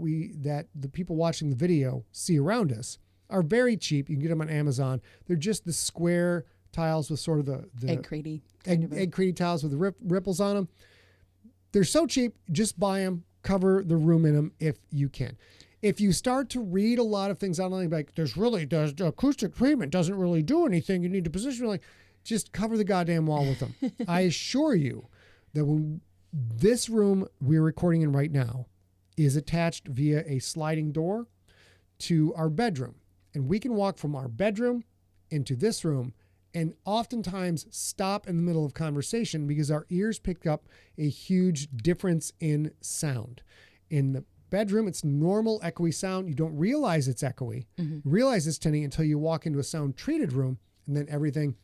the people watching the video see around us are very cheap. You can get them on Amazon. They're just the square tiles with sort of the egg cratey tiles with the ripples on them. They're so cheap. Just buy them. Cover the room in them if you can. If you start to read a lot of things online, like the acoustic treatment doesn't really do anything. You need to position like, just cover the goddamn wall with them. I assure you that when this room we're recording in right now is attached via a sliding door to our bedroom. And we can walk from our bedroom into this room and oftentimes stop in the middle of conversation because our ears pick up a huge difference in sound. In the bedroom, it's normal echoey sound. You don't realize it's echoey. You realize it's tinny until you walk into a sound treated room, and then everything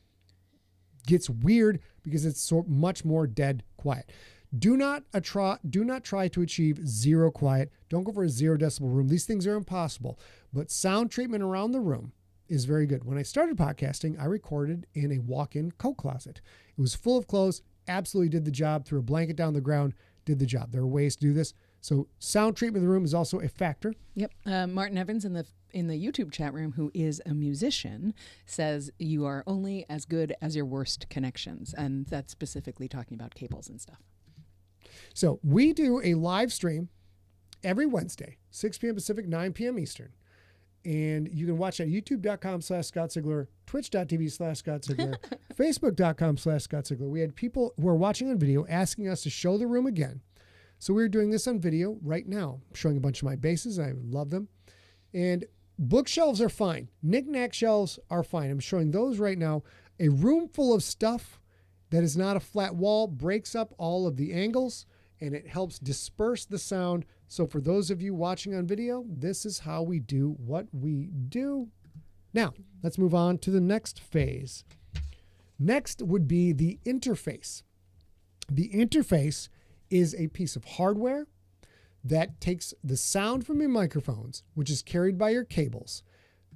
gets weird because it's so much more dead quiet. Do not try to achieve zero quiet. Don't go for a 0 decibel room. These things are impossible. But sound treatment around the room is very good. When I started podcasting, I recorded in a walk-in coat closet. It was full of clothes, absolutely did the job, threw a blanket down the ground, did the job. There are ways to do this. So sound treatment in the room is also a factor. Yep. Martin Evans in the YouTube chat room, who is a musician, says you are only as good as your worst connections. And that's specifically talking about cables and stuff. So we do a live stream every Wednesday, 6 p.m. Pacific, 9 p.m. Eastern. And you can watch at youtube.com/Scott Sigler, twitch.tv/Scott Sigler, facebook.com/Scott Sigler. We had people who are watching on video asking us to show the room again. So we're doing this on video right now. I'm showing a bunch of my bases. I love them. And bookshelves are fine. Knick-knack shelves are fine. I'm showing those right now. A room full of stuff that is not a flat wall breaks up all of the angles, and it helps disperse the sound. So for those of you watching on video, this is how we do what we do. Now, let's move on to the next phase. Next would be the interface. The interface is a piece of hardware that takes the sound from your microphones, which is carried by your cables.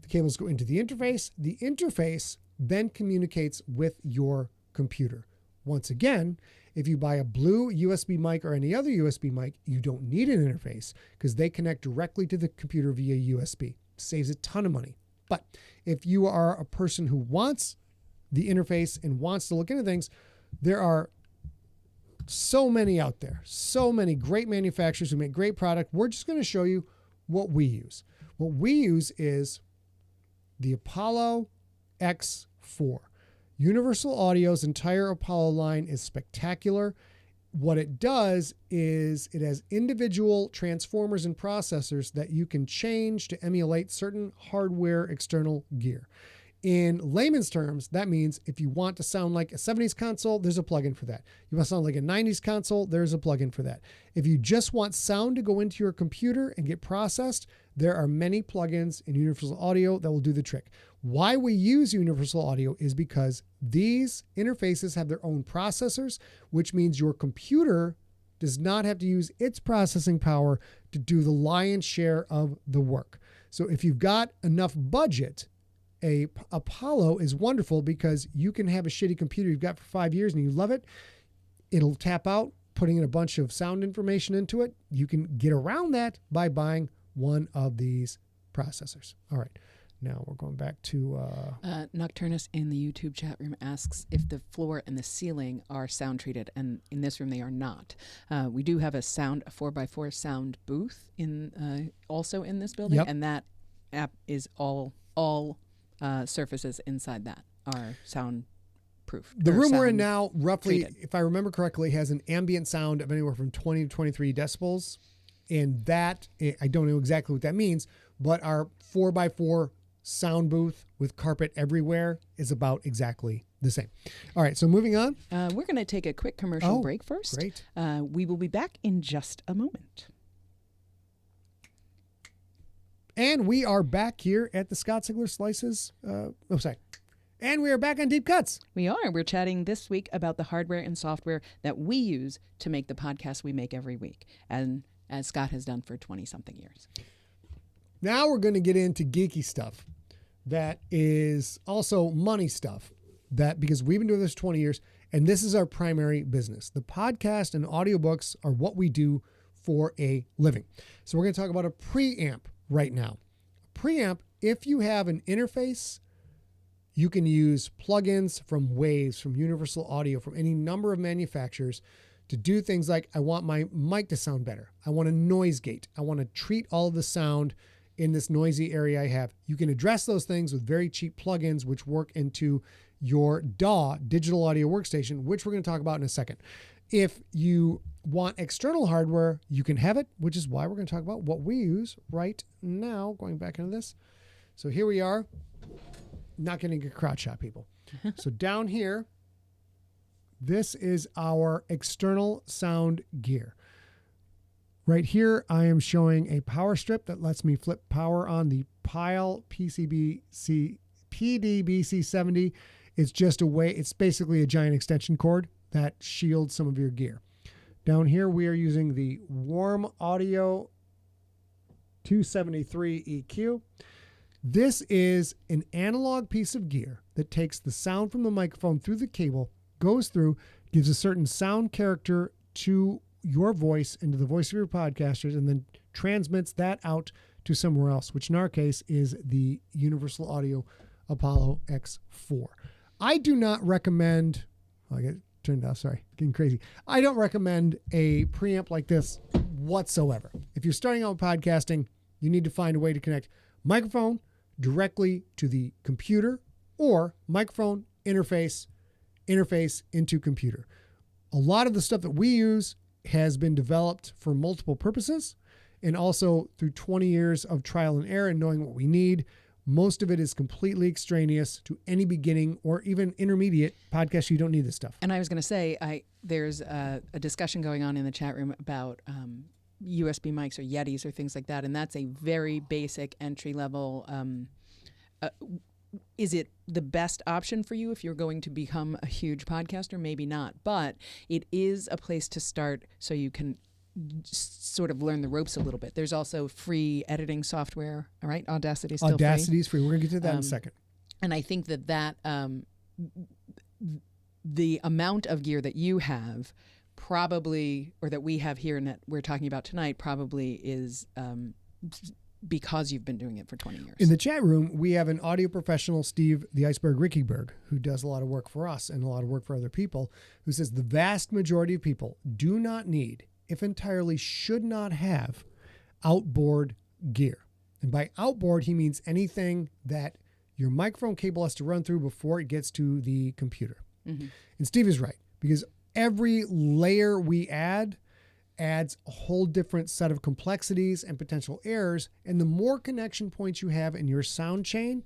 The cables go into the interface. The interface then communicates with your computer. Once again, if you buy a blue USB mic or any other USB mic, you don't need an interface because they connect directly to the computer via USB. Saves a ton of money. But if you are a person who wants the interface and wants to look into things, there are so many out there, so many great manufacturers who make great product. We're just going to show you what we use. What we use is the Apollo X4. Universal Audio's entire Apollo line is spectacular. What it does is it has individual transformers and processors that you can change to emulate certain hardware external gear. In layman's terms, that means if you want to sound like a 70s console, there's a plugin for that. You want to sound like a 90s console, there's a plugin for that. If you just want sound to go into your computer and get processed, there are many plugins in Universal Audio that will do the trick. Why we use Universal Audio is because these interfaces have their own processors, which means your computer does not have to use its processing power to do the lion's share of the work. So if you've got enough budget, a Apollo is wonderful because you can have a shitty computer you've got for 5 years and you love it. It'll tap out, putting in a bunch of sound information into it. You can get around that by buying one of these processors. All right. Now we're going back to... Nocturnus in the YouTube chat room asks if the floor and the ceiling are sound treated, and in this room they are not. We do have a 4x4 sound booth also in this building, yep. And that app is all surfaces inside that are sound proof. The room we're in sound now, roughly, treated. if I remember correctly, has an ambient sound of anywhere from 20 to 23 decibels. And that, I don't know exactly what that means, but our 4x4 sound booth with carpet everywhere is about exactly the same. All right, so moving on. We're going to take a quick commercial break first. Great. We will be back in just a moment. And we are back here at the Scott Sigler Slices. And we are back on Deep Cuts. We are. We're chatting this week about the hardware and software that we use to make the podcast we make every week, and as Scott has done for 20-something years. Now we're going to get into geeky stuff that is also money stuff, that because we've been doing this 20 years, and this is our primary business. The podcast and audiobooks are what we do for a living. So we're going to talk about a preamp right now. A preamp, if you have an interface, you can use plugins from Waves, from Universal Audio, from any number of manufacturers to do things like, I want my mic to sound better. I want a noise gate. I want to treat all of the sound in this noisy area I have. You can address those things with very cheap plugins, which work into your DAW, digital audio workstation, which we're going to talk about in a second. If you want external hardware, you can have it, which is why we're going to talk about what we use right now. Going back into this. So here we are. Not getting a crowd shot, people. So down here, this is our external sound gear. Right here, I am showing a power strip that lets me flip power on the Pile PDBC70. It's just a way, it's basically a giant extension cord that shields some of your gear. Down here, we are using the Warm Audio 273 EQ. This is an analog piece of gear that takes the sound from the microphone through the cable, goes through, gives a certain sound character to your voice and to the voice of your podcasters, and then transmits that out to somewhere else, which in our case is the Universal Audio Apollo X4. I do not recommend, I get turned off, sorry, getting crazy. I don't recommend a preamp like this whatsoever. If you're starting out with podcasting, you need to find a way to connect microphone directly to the computer, or microphone interface into computer. A lot of the stuff that we use has been developed for multiple purposes, and also through 20 years of trial and error and knowing what we need. Most of it is completely extraneous to any beginning or even intermediate podcast. You don't need this stuff. And I was going to say, there's a discussion going on in the chat room about USB mics or Yetis or things like that, and that's a very basic entry level. Is it the best option for you if you're going to become a huge podcaster? Maybe not, but it is a place to start so you can sort of learn the ropes a little bit. There's also free editing software. All right, Audacity is still Audacity is free. We're going to get to that in a second. And I think that the amount of gear that you have probably, or that we have here and that we're talking about tonight, probably is because you've been doing it for 20 years. In the chat room, we have an audio professional, Steve the Iceberg Rickyberg, who does a lot of work for us and a lot of work for other people, who says the vast majority of people do not need, if entirely should not have, outboard gear. And by outboard, he means anything that your microphone cable has to run through before it gets to the computer. Mm-hmm. And Steve is right, because every layer we add adds a whole different set of complexities and potential errors. And the more connection points you have in your sound chain,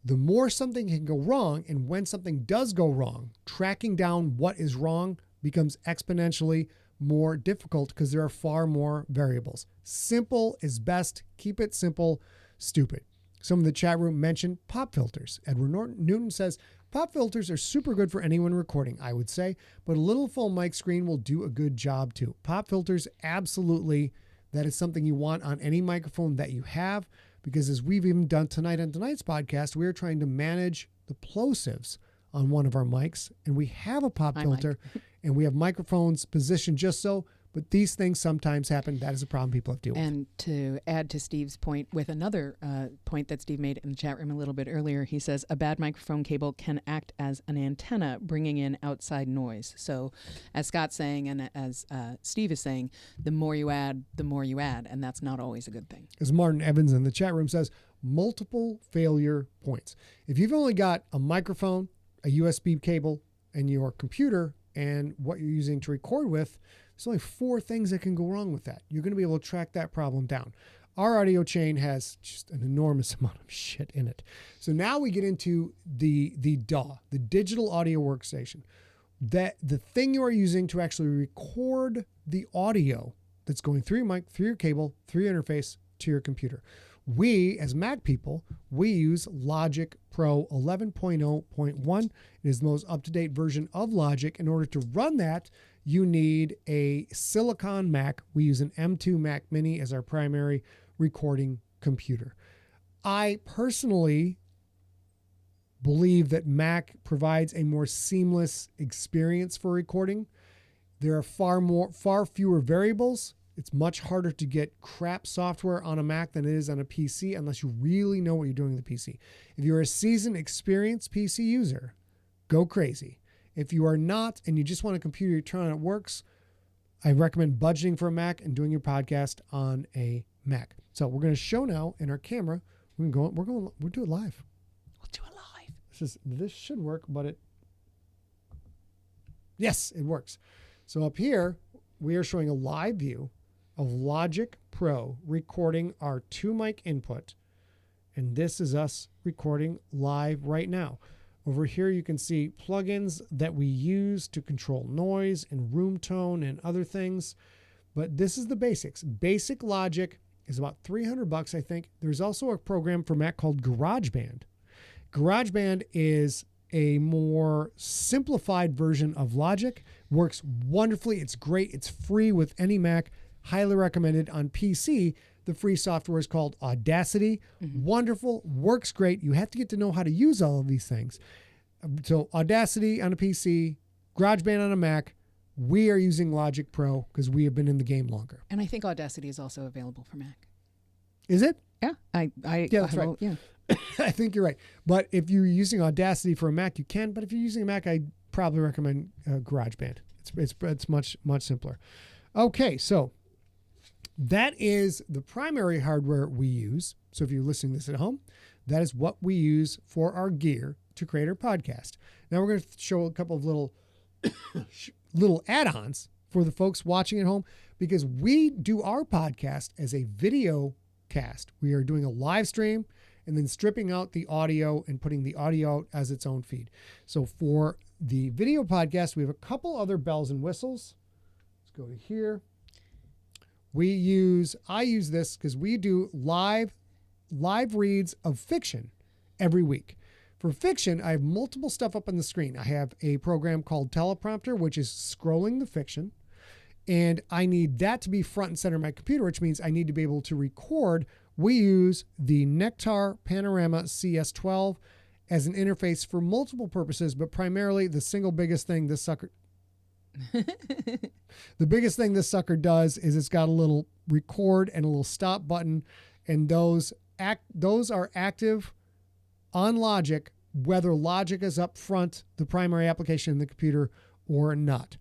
the more something can go wrong. And when something does go wrong, tracking down what is wrong becomes exponentially more difficult because there are far more variables. Simple is best. Keep it simple, stupid. Some of the chat room mentioned pop filters. Edward Newton says, pop filters are super good for anyone recording, I would say, but a little full mic screen will do a good job too. Pop filters, absolutely. That is something you want on any microphone that you have, because as we've even done tonight on tonight's podcast, we are trying to manage the plosives on one of our mics, and we have a pop filter, and we have microphones positioned just so, but these things sometimes happen. That is a problem people have to deal with. And to add to Steve's point with another point that Steve made in the chat room a little bit earlier, he says a bad microphone cable can act as an antenna, bringing in outside noise. So as Scott's saying, and as Steve is saying, the more you add, and that's not always a good thing. As Martin Evans in the chat room says, multiple failure points. If you've only got a microphone, a USB cable, and your computer and what you're using to record with, there's only 4 things that can go wrong with that. You're going to be able to track that problem down. Our audio chain has just an enormous amount of shit in it. So now we get into the DAW, the digital audio workstation. That the thing you are using to actually record the audio that's going through your mic, through your cable, through your interface to your computer. We, as Mac people, we use Logic Pro 11.0.1. It is the most up-to-date version of Logic. In order to run that, you need a Silicon Mac. We use an M2 Mac Mini as our primary recording computer. I personally believe that Mac provides a more seamless experience for recording. There are far fewer variables. It's much harder to get crap software on a Mac than it is on a PC unless you really know what you're doing with the PC. If you're a seasoned, experienced PC user, go crazy. If you are not and you just want a computer you turn on and it works, I recommend budgeting for a Mac and doing your podcast on a Mac. So we're going to show now in our camera. We'll do it live. We'll do it live. This should work, but yes, it works. So up here, we are showing a live view of Logic Pro recording our 2 mic input. And this is us recording live right now. Over here, you can see plugins that we use to control noise and room tone and other things. But this is the basics. Basic Logic is about $300, I think. There's also a program for Mac called GarageBand. GarageBand is a more simplified version of Logic. Works wonderfully. It's great. It's free with any Mac. Highly recommended. On PC, the free software is called Audacity. Mm-hmm. Wonderful. Works great. You have to get to know how to use all of these things. So Audacity on a PC, GarageBand on a Mac. We are using Logic Pro because we have been in the game longer. And I think Audacity is also available for Mac. Is it? Yeah. Yeah, that's right. Yeah. I think you're right. But if you're using Audacity for a Mac, you can. But if you're using a Mac, I probably recommend GarageBand. It's much simpler. Okay, so that is the primary hardware we use. So if you're listening to this at home, that is what we use for our gear to create our podcast. Now we're going to show a couple of little add-ons for the folks watching at home, because we do our podcast as a video cast. We are doing a live stream and then stripping out the audio and putting the audio out as its own feed. So for the video podcast, we have a couple other bells and whistles. Let's go to here. I use this because we do live reads of fiction every week. For fiction, I have multiple stuff up on the screen. I have a program called Teleprompter, which is scrolling the fiction. And I need that to be front and center of my computer, which means I need to be able to record. We use the Nectar Panorama CS12 as an interface for multiple purposes, but primarily the single biggest thing this sucker... The biggest thing this sucker does is it's got a little record and a little stop button, and those are active on Logic, whether Logic is up front, the primary application in the computer, or not.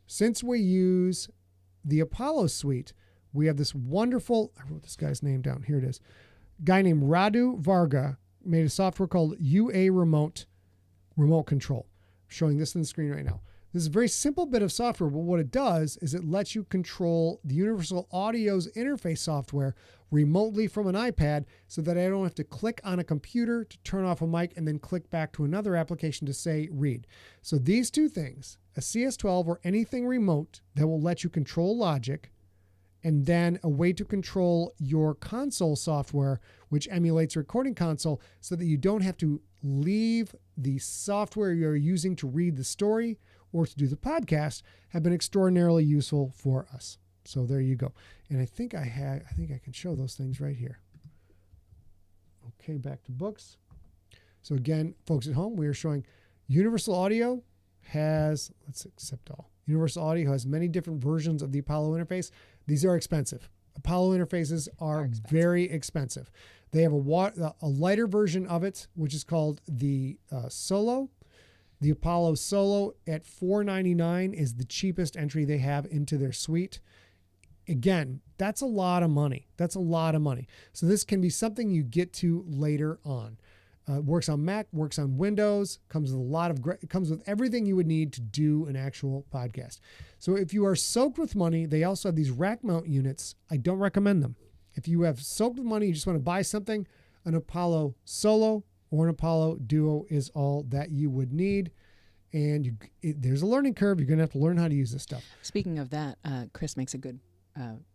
Since we use the Apollo suite, we have this wonderful, I wrote this guy's name down, here it is, guy named Radu Varga made a software called UA Remote Control. I'm showing this on the screen right now. This is a very simple bit of software, but what it does is it lets you control the Universal Audio's interface software remotely from an iPad, so that I don't have to click on a computer to turn off a mic and then click back to another application to say read. So these two things, a CS12 or anything remote that will let you control Logic, and then a way to control your console software, which emulates a recording console, so that you don't have to leave the software you're using to read the story or to do the podcast, have been extraordinarily useful for us. So there you go. And I think I can show those things right here. Okay, back to books. So again, folks at home, we are showing Universal Audio has, let's accept all. Universal Audio has many different versions of the Apollo interface. These are expensive. Apollo interfaces are very expensive. They have a lighter version of it, which is called the Solo. The Apollo Solo at $499 is the cheapest entry they have into their suite. Again, that's a lot of money. So this can be something you get to later on. Works on Mac, works on Windows, comes with a lot of it comes with everything you would need to do an actual podcast. So if you are soaked with money, they also have these rack mount units. I don't recommend them. If you have soaked with money, you just want to buy something, an Apollo Solo or an Apollo Duo is all that you would need. And there's a learning curve. You're going to have to learn how to use this stuff. Speaking of that, Chris makes a good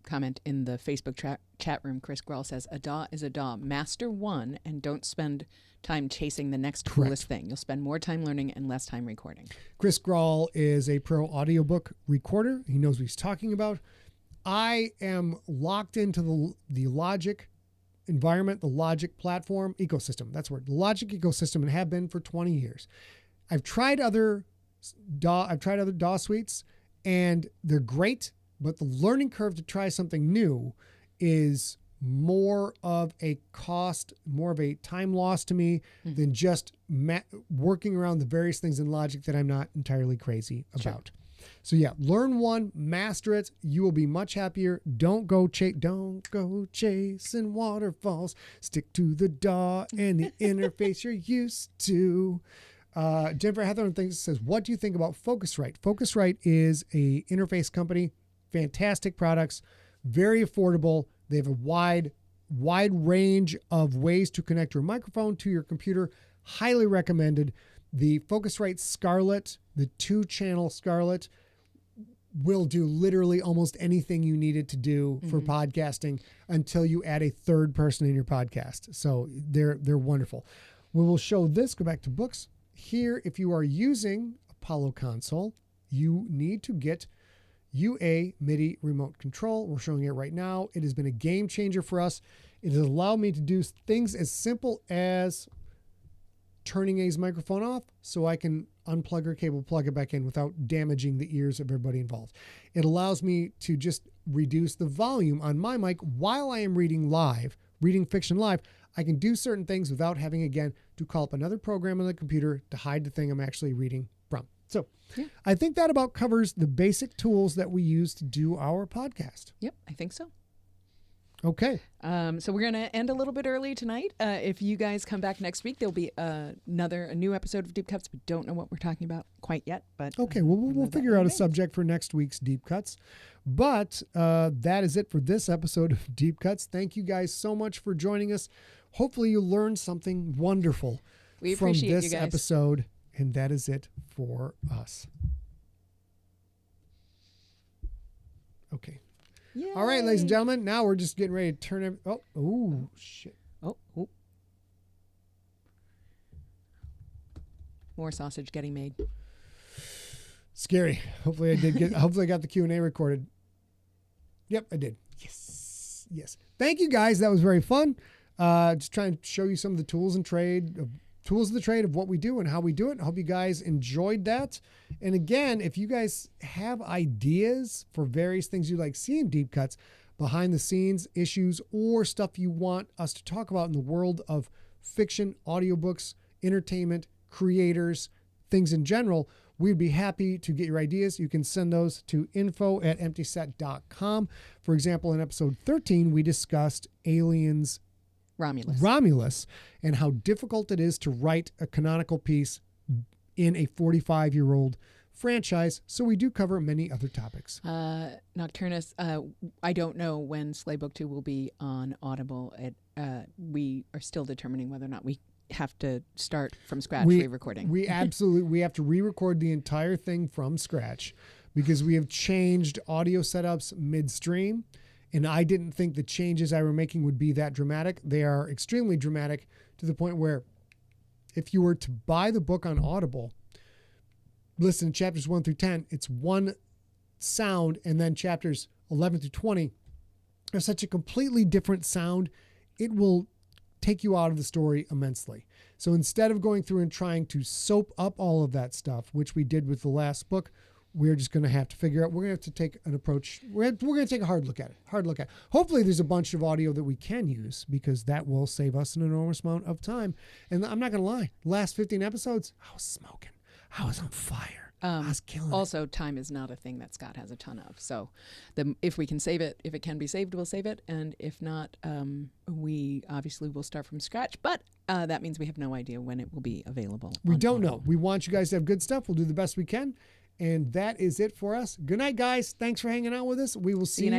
comment in the Facebook chat room. Chris Grohl says, a DAW is a DAW. Master one and don't spend time chasing the next coolest thing. You'll spend more time learning and less time recording. Chris Grohl is a pro audiobook recorder. He knows what he's talking about. I am locked into the Logic environment, the Logic platform ecosystem. That's where the Logic ecosystem, and have been for 20 years. I've tried other DAW suites, and they're great, but the learning curve to try something new is more of a cost, more of a time loss to me than just working around the various things in Logic that I'm not entirely crazy about. So yeah, learn one, master it. You will be much happier. Don't go chasing waterfalls. Stick to the DAW and the interface you're used to. Jennifer Heatherton says, what do you think about Focusrite? Focusrite is a interface company, fantastic products, very affordable. They have a wide range of ways to connect your microphone to your computer. Highly recommended. The Focusrite Scarlett, the 2-channel Scarlett, will do literally almost anything you need it to do for podcasting until you add a third person in your podcast. So they're wonderful. We will show this. Go back to books. Here, if you are using Apollo Console, you need to get UA MIDI remote control. We're showing it right now. It has been a game changer for us. It has allowed me to do things as simple as turning A's microphone off so I can unplug her cable, plug it back in without damaging the ears of everybody involved. It allows me to just reduce the volume on my mic while I am reading fiction live. I can do certain things without having, again, to call up another program on the computer to hide the thing I'm actually reading from. So I think that about covers the basic tools that we use to do our podcast. Yep, I think so. Okay. So we're going to end a little bit early tonight. If you guys come back next week, there'll be a new episode of Deep Cuts. We don't know what we're talking about quite yet, but okay. Well, we'll figure out a subject for next week's Deep Cuts. But that is it for this episode of Deep Cuts. Thank you guys so much for joining us. Hopefully you learned something wonderful from this episode. And that is it for us. Okay. Yay. All right, ladies and gentlemen. Now we're just getting ready to turn it. Oh, shit. Oh. More sausage getting made. Scary. Hopefully I got the Q&A recorded. Yep, I did. Yes. Thank you guys. That was very fun. Just trying to show you some of the tools of the trade of what we do and how we do it. I hope you guys enjoyed that. And again, if you guys have ideas for various things you'd like to see in Deep Cuts, behind the scenes issues, or stuff you want us to talk about in the world of fiction, audiobooks, entertainment, creators, things in general, we'd be happy to get your ideas. You can send those to info@emptyset.com. For example, in episode 13, we discussed Aliens Romulus and how difficult it is to write a canonical piece in a 45-year-old franchise. So we do cover many other topics. Nocturnus, I don't know when Slaybook 2 will be on Audible. We are still determining whether or not we have to start from scratch re-recording. We have to re-record the entire thing from scratch because we have changed audio setups midstream. And I didn't think the changes I were making would be that dramatic. They are extremely dramatic to the point where if you were to buy the book on Audible, listen to chapters 1 through 10, it's one sound, and then chapters 11 through 20 are such a completely different sound, it will take you out of the story immensely. So instead of going through and trying to soap up all of that stuff, which we did with the last book, we're just going to have to figure out, we're going to have to take an approach. We're going to take a hard look at it. Hopefully there's a bunch of audio that we can use because that will save us an enormous amount of time. And I'm not going to lie, last 15 episodes, I was smoking. I was on fire. was killing it. Also, time is not a thing that Scott has a ton of. So if we can save it, if it can be saved, we'll save it. And if not, we obviously will start from scratch. But that means we have no idea when it will be available. We don't know. We want you guys to have good stuff. We'll do the best we can. And that is it for us. Good night, guys. Thanks for hanging out with us. We will see you